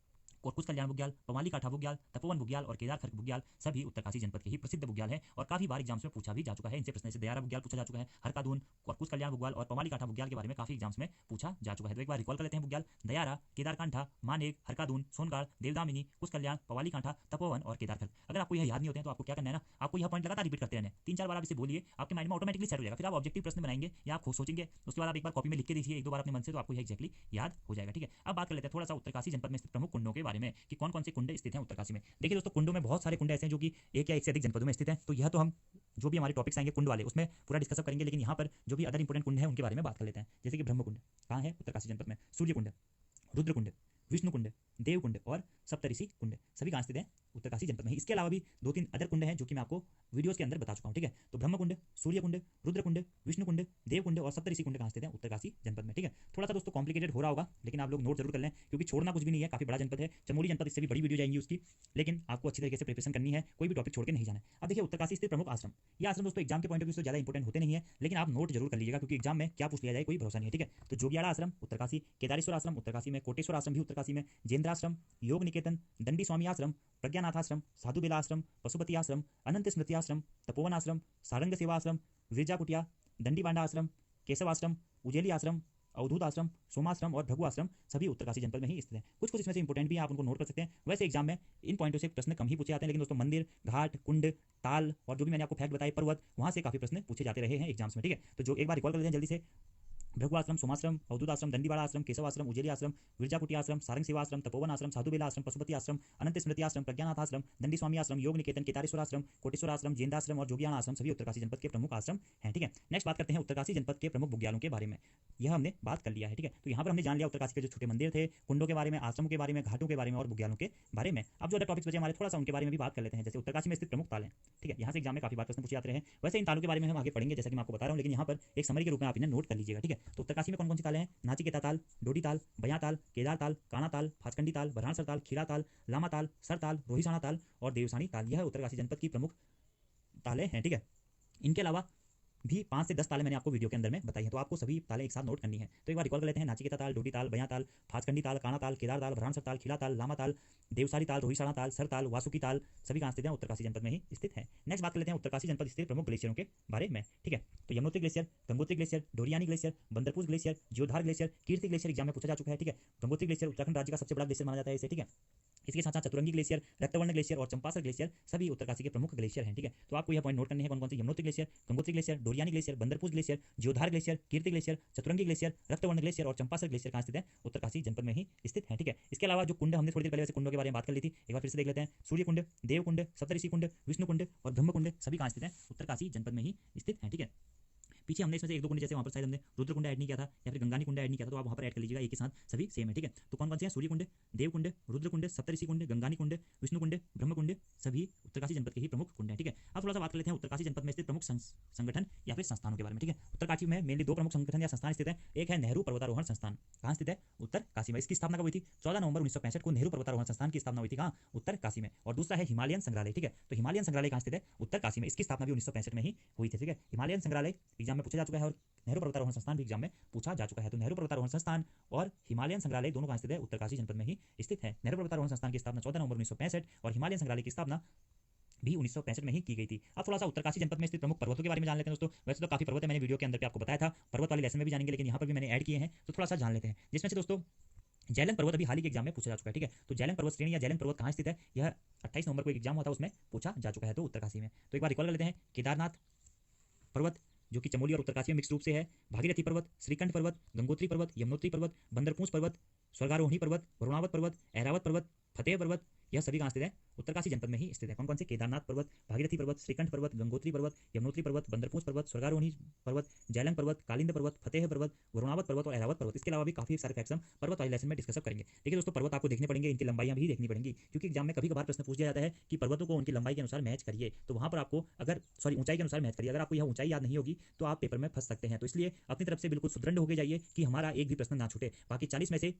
कोरकुस कल्याण बुग्याल, पवाली काठा बुग्याल, तपोवन बुग्याल और केदार खर्क बुग्याल सभी उत्तरकाशी जनपद के ही प्रसिद्ध बुग्याल हैं, और काफी बार एग्जाम्स में पूछा भी जा चुका है इनसे प्रश्न। जैसे दयारा बुग्याल पूछा जा चुका है, हरकादून, कोरकुस कल्याण बुग्याल और पवाली काठा बुग्याल के बारे में काफी एग्जाम्स में पूछा जा चुका है। तो एक बार रिकॉल कर लेते हैं बुग्याल: दयारा, केदारकांठा, मानेक, हरकादून, सोनगाड़, देवदामिनी, कुश कल्याण, पवाली कांठा, तपोवन और केदार खर्क। अगर आपको यह याद नहीं होते हैं तो आपको क्या करना है ना, आपको यह पॉइंट लगातार रिपीट करते रहना है। 3-4 बार आप इसे बोलिए, आपके माइंड में ऑटोमेटिकली सेट हो जाएगा। फिर आप ऑब्जेक्टिव प्रश्न बनाएंगे या आप खुद सोचेंगे, उसके बाद आप एक बार कॉपी में लिख के देखिए 1-2 बार अपने मन से, तो आपको यह एक्जैक्टली याद हो जाएगा। ठीक है, अब बात कर लेते हैं थोड़ा सा उत्तरकाशी जनपद में स्थित प्रमुख कुंडों के बारे में कि कौन कौन से कुंड स्थित हैं उत्तरकाशी में। देखिए दोस्तों, कुंडों में बहुत सारे कुंड ऐसे हैं जो कि एक या एक से अधिक जनपदों में स्थित हैं। तो यह तो हम जो भी हमारे टॉपिक्स आएंगे कुंड वाले उसमें पूरा डिस्कस करेंगे, लेकिन यहाँ पर जो भी अदर इंपॉर्टेंट कुंड है उनके बारे में बात कर लेते हैं। जैसे कि ब्रह्मकुंड कहाँ है? उत्तरकाशी जनपद में। सूर्यकुंड, रुद्रकुंड, विष्णुकुंड, देवकुंड और सप्तऋषि कुंड सभी कहाँ स्थित हैं? उत्तरकाशी जनपद में ही। इसके अलावा भी 2-3 अदर कुंड हैं जो कि मैं आपको वीडियोस के अंदर बता चुका हूँ। ठीक है, तो ब्रह्मकुंड, सूर्यकुंड, रुद्रकुंड, विष्णुकुंड, देवकुंड और सप्तऋषि कुंड कहाँ स्थित है? उत्तरकाशी जनपद में। ठीक है, थोड़ा सा दोस्तों कॉम्प्लिकेटेड हो रहा होगा, लेकिन आप लोग नोट जरूर कर लें, क्योंकि छोड़ना कुछ भी नहीं है, काफी बड़ा जनपद है। चमोली जनपद इससे भी बड़ी वीडियो जाएंगी उसकी, लेकिन आपको अच्छी तरीके से प्रिपरेशन करनी है, कोई भी टॉपिक छोड़ के नहीं जाना है। अब देखिए उत्तरकाशी स्थित प्रमुख आश्रम, ये आश्रम दोस्तों एग्जाम के पॉइंट ऑफ व्यू से ज्यादा इंपॉर्टेंट होते नहीं है, लेकिन आप नोट जरूर कर लीजिएगा, क्योंकि एग्जाम में क्या पूछ लिया जाए कोई भरोसा नहीं है। ठीक है, तो जोगियाड़ा आश्रम उत्तरकाशी, केदारेश्वर आश्रम उत्तरकाशी में, कोटेश्वर आश्रम भी उत्तरकाशी में, जेंद्राश्रम, योग निकेतन, दंडी स्वामी आश्रम, प्रज्ञानाथ आश्रम, साधु बेला आश्रम, पशुपति आश्रम, अनंत स्मृति आश्रम, तपोवन आश्रम, सारंग सेवा आश्रम, विरजा कुटिया, दंडी बांडा आश्रम, केशव आश्रम, उजेली आश्रम, अवधूत आश्रम, सोमाश्रम और भृगु आश्रम सभी उत्तरकाशी जनपद में ही स्थित हैं। कुछ इसमें से इंपॉर्टेंट भी आप उनको नोट कर सकते हैं। वैसे एग्जाम में इन पॉइंटों से प्रश्न कम ही पूछे जाते हैं, लेकिन दोस्तों मंदिर, घाट, कुंड, ताल और जो भी मैंने आपको फैक्ट बताए, पर्वत, वहां से काफी प्रश्न पूछे जाते रहे हैं एग्जाम्स में। ठीक है, तो जो एक बार रिकॉल कर लेते हैं जल्दी से: भृगु आश्रम, सोमाश्रम, अवधूत आश्रम, दंडीवाड़ा आश्रम, केशव आश्रम, उजेली आश्रम, विरजा कुटिया आश्रम, सारंग सेवा आश्रम, तपोवन आश्रम, साधु बेला आश्रम, पशुपति आश्रम, अनंत स्मृति आश्रम, प्रज्ञानाथ आश्रम, दंडी स्वामी आश्रम, योग निकेतन, केदारेश्वर आश्रम, कोटेश्वर आश्रम, जेंद्राश्रम और जोगियाड़ा आश्रम सभी उत्तरकाशी जनपद के प्रमुख आश्रम हैं। ठीक है, नेक्स्ट बात करते हैं उत्तरकाशी जनपद के प्रमुख बुग्यालों के बारे में। यह हमने बात कर लिया है। ठीक है, तो यहाँ पर हमने जान लिया उत्तरकाशी के जो छोटे मंदिर थे, कुंडों के बारे में, आश्रमों के बारे में, घाटों के बारे में और बुग्यालों के बारे में। अब जो अदर टॉपिक्स बचे हमारे, थोड़ा सा उनके बारे में भी बात कर लेते हैं। जैसे उत्तरकाशी में स्थित प्रमुख ताल हैं। ठीक है, यहाँ से एग्जाम में काफी बार प्रश्न पूछे जाते हैं। वैसे इन तालों के बारे में हम आगे पढ़ेंगे, जैसा कि मैं आपको बता रहा हूँ, लेकिन यहाँ पर एक समरी के रूप में आप इन्हें नोट कर लीजिएगा। ठीक है, तो उत्तरकाशी में कौन कौन सी ताले हैं? नाचिकेता ताल, डोडी ताल, बया ताल, केदार ताल, काना ताल, फाचकंडी ताल, बरहानसर ताल, खीरा ताल, लामा ताल, सर ताल, रोहिसाना ताल और देवसानी ताल। यह उत्तरकाशी जनपद की प्रमुख ताले हैं। ठीक है, इनके अलावा भी 5 से 10 ताले मैंने आपको वीडियो के अंदर में बताई हैं, तो आपको सभी ताले एक साथ नोट करनी है। तो एक बार रिकॉल कर लेते हैं: नाचिकेता ताल, डोडी ताल, बया ताल, फाचकंडी ताल, काना ताल, केदार ताल, बरहानसर ताल, खीरा ताल, लामा ताल, देवसारी ताल, रोहिसाना ताल, सर ताल, वासुकी ताल सभी कहाँ स्थित हैं? उत्तरकाशी जनपद में ही स्थित है। नेक्स्ट बात कर लेते हैं उत्तरकाशी जनपद स्थित प्रमुख ग्लेशियरों के बारे में। ठीक है, तो Yamunotri glacier, Gangotri glacier, Doriyani glacier, Bandarpur glacier, Jyodhar glacier, Kirti glacier exam में पूछा जा चुका है। ठीक है, गंगोत्री ग्लेशियर उत्तराखंड राज्य का सबसे बड़ा ग्लेशियर माना जाता है इसे। ठीक है, इसके साथ साथ चतुरंगी ग्लेशियर, रक्तवर्ण ग्लेशियर और चंपासर ग्लेशियर सभी उत्तरकाशी के प्रमुख ग्लेशियर हैं। ठीक है, तो आपको यह पॉइंट नोट करने हैं कौन कौन से: Yamunotri glacier, Gangotri glacier, Doriyani glacier, Bandarpur glacier, Jyodhar glacier, Kirti glacier, Chaturangi glacier, Raktavarn glacier और चंपासर ग्लेशियर कहाँ स्थित है? उत्तरकाशी जनपद में ही स्थित है। ठीक है, इसके अलावा जो कुंड हमने थोड़ी देर पहले वैसे कुंडों के बारे में बात कर ली थी, एक बार फिर से देख लेते हैं: सूर्यकुंड, देवकुंड, सप्तऋषि कुंड, विष्णुकुंड और ब्रह्मकुंड सभी कहाँ स्थित हैं? उत्तरकाशी जनपद में ही स्थित हैं। ठीक है, पीछे हमने इसमें से 1-2 कुंड, जैसे वहाँ पर शायद हमने रुद्रकुंड ऐड नहीं किया था या फिर गंगानी कुंड ऐड नहीं किया था, तो आप वहाँ पर ऐड कर लीजिएगा, एक के साथ सभी सेम है। ठीक है, तो कौन कौन से हैं? सूर्यकुंड, देवकुंड, रुद्रकुंड, सप्तऋषि कुंड, गंगानी कुंड, विष्णुकुंड, ब्रह्मकुंड सभी उत्तरकाशी जनपद के ही प्रमुख कुंड हैं। ठीक है, अब थोड़ा सा बात कर लेते हैं उत्तरकाशी जनपद में स्थित प्रमुख संगठन या फिर संस्थानों के बारे में। ठीक है, उत्तरकाशी में मेनली 2 प्रमुख संगठन या संस्थान स्थित है। एक है नेहरू पर्वतारोहण संस्थान, कहाँ स्थित है? उत्तरकाशी में। इसकी स्थापना कब हुई थी? 14 नवंबर 1965 को नेहरू पर्वतारोहण संस्थान की स्थापना हुई थी। कहाँ? उत्तरकाशी में। और दूसरा है हिमालयन संग्रहालय। ठीक है, तो हिमालयन संग्रहालय कहाँ स्थित है? उत्तरकाशी में। इसकी स्थापना भी 1965 में ही हुई थी। ठीक है, हिमालयन संग्रहालय एग्जाम में पूछा जा चुका है और नेहरू पर्वतारोहण संस्थान भी एग्जाम में पूछा जा चुका है। तो नेहरू पर्वतारोहण संस्थान और हिमालयन संग्रहालय दोनों कहाँ स्थित है? उत्तरकाशी जनपद में ही स्थित है। नेहरू पर्वतारोहण संस्थान की स्थापना 14 नवंबर 1965 और हिमालयन संग्रहालय की स्थापना भी 1965 में ही की गई थी। अब थोड़ा सा उत्तरकाशी जनपद में स्थित प्रमुख पर्वतों के बारे में जान लेते हैं दोस्तों। वैसे तो काफी पर्वत है, मैंने वीडियो के अंदर पे आपको बताया था, पर्वत वाले लेसन में भी जानेंगे, लेकिन यहाँ पर भी मैंने ऐड किए हैं, तो थोड़ा सा जान लेते हैं। जिसमें से दोस्तों जैलंग पर्वत अभी हाल ही के एग्जाम में पूछा जा चुका है, ठीक है। तो जैलंग पर्वत श्रेणी या जैलंग पर्वत कहाँ स्थित है? यह 28 नवंबर को एक एग्जाम हुआ था, उसमें पूछा जा चुका है, तो उत्तरकाशी में। तो एक बार रिकॉल कर लेते हैं। केदारनाथ पर्वत जो कि चमोली और उत्तरकाशी में मिक्स रूप से है, भागीरथी पर्वत, श्रीकंठ पर्वत, गंगोत्री पर्वत, यमुनोत्री पर्वत, बंदरपूंछ पर्वत, स्वर्गारोहिणी पर्वत, वरुणावत पर्वत, ऐरावत पर्वत, फतेह पर्वत, यह सभी कहाँ स्थित है? उत्तरकाशी जनपद में ही स्थित है। कौन कौन से? केदारनाथ पर्वत, भागीरथी पर्वत, श्रीकंठ पर्वत, गंगोत्री पर्वत, यमुनोत्री पर्वत, बंदरपूंछ पर्वत, स्वर्गारोहिणी पर्वत, जैलंग पर्वत, कालिंद पर्वत, फतेह पर्वत, वरुणावत पर्वत और ऐरावत पर्वत। इसके अलावा भी काफी सारे फैक्ट्स हम पर्वत वाले लेसन में डिस्कस करेंगे। देखिए दोस्तों, पर्वत आपको देखने पड़ेंगे, इनकी लंबाइयां भी देखनी पड़ेंगी, क्योंकि एग्जाम में कभी कभार प्रश्न पूछ दिया जाता है कि पर्वतों को उनकी लंबाई के अनुसार मैच करिए, तो वहां पर आपको ऊंचाई के अनुसार मैच करिए। अगर आपको यह ऊंचाई याद नहीं होगी तो आप पेपर में फंस सकते हैं। तो इसलिए अपनी तरफ से बिल्कुल सुदृढ़ होके जाइए कि हमारा एक भी प्रश्न ना छूटे। बाकी 40 में से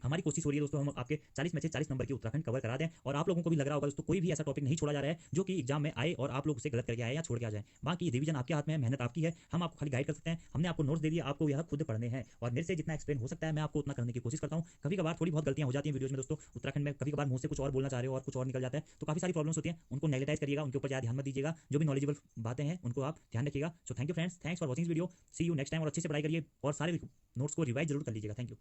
हमारी कोशिश हो रही है दोस्तों, हम आपके 40 में से 40 नंबर की उत्तराखंड कवर करा दें। और आप लोगों को भी लग रहा होगा दोस्तों, कोई भी ऐसा टॉपिक नहीं छोड़ा जा रहा है जो कि एग्जाम में आए और आप लोग उसे गलत करके आए या छोड़ के आ जाए। बाकी रिवीजन आपके हाथ में है, मेहनत आपकी है, हम आपको खाली गाइड कर सकते हैं। हमने आपको नोट्स दे दिया, आपको यह खुद पढ़ने हैं और मेरे से जितना एक्सप्लेन हो सकता है मैं आपको उतना करने की कोशिश करता हूँ। कभी कभार थोड़ी बहुत गलतियां हो जाती हैं वीडियोज में दोस्तों, उत्तराखंड में कभी कभार मुंह से कुछ और बोलना चाह रहे हो और कुछ और निकल जाता है, तो काफी सारी प्रॉब्लम्स होती हैं, उनको नेगलेक्ट करिएगा, उनके ऊपर ज़्यादा ध्यान मत दीजिएगा। जो भी नॉलेजेबल बातें हैं उनको आप ध्यान रखिएगा। So thank you friends, thanks for watching video, see you next time. और अच्छे से पढ़ाई करिए और सारे नोट्स को रिवाइज जरूर कर लीजिएगा। Thank you.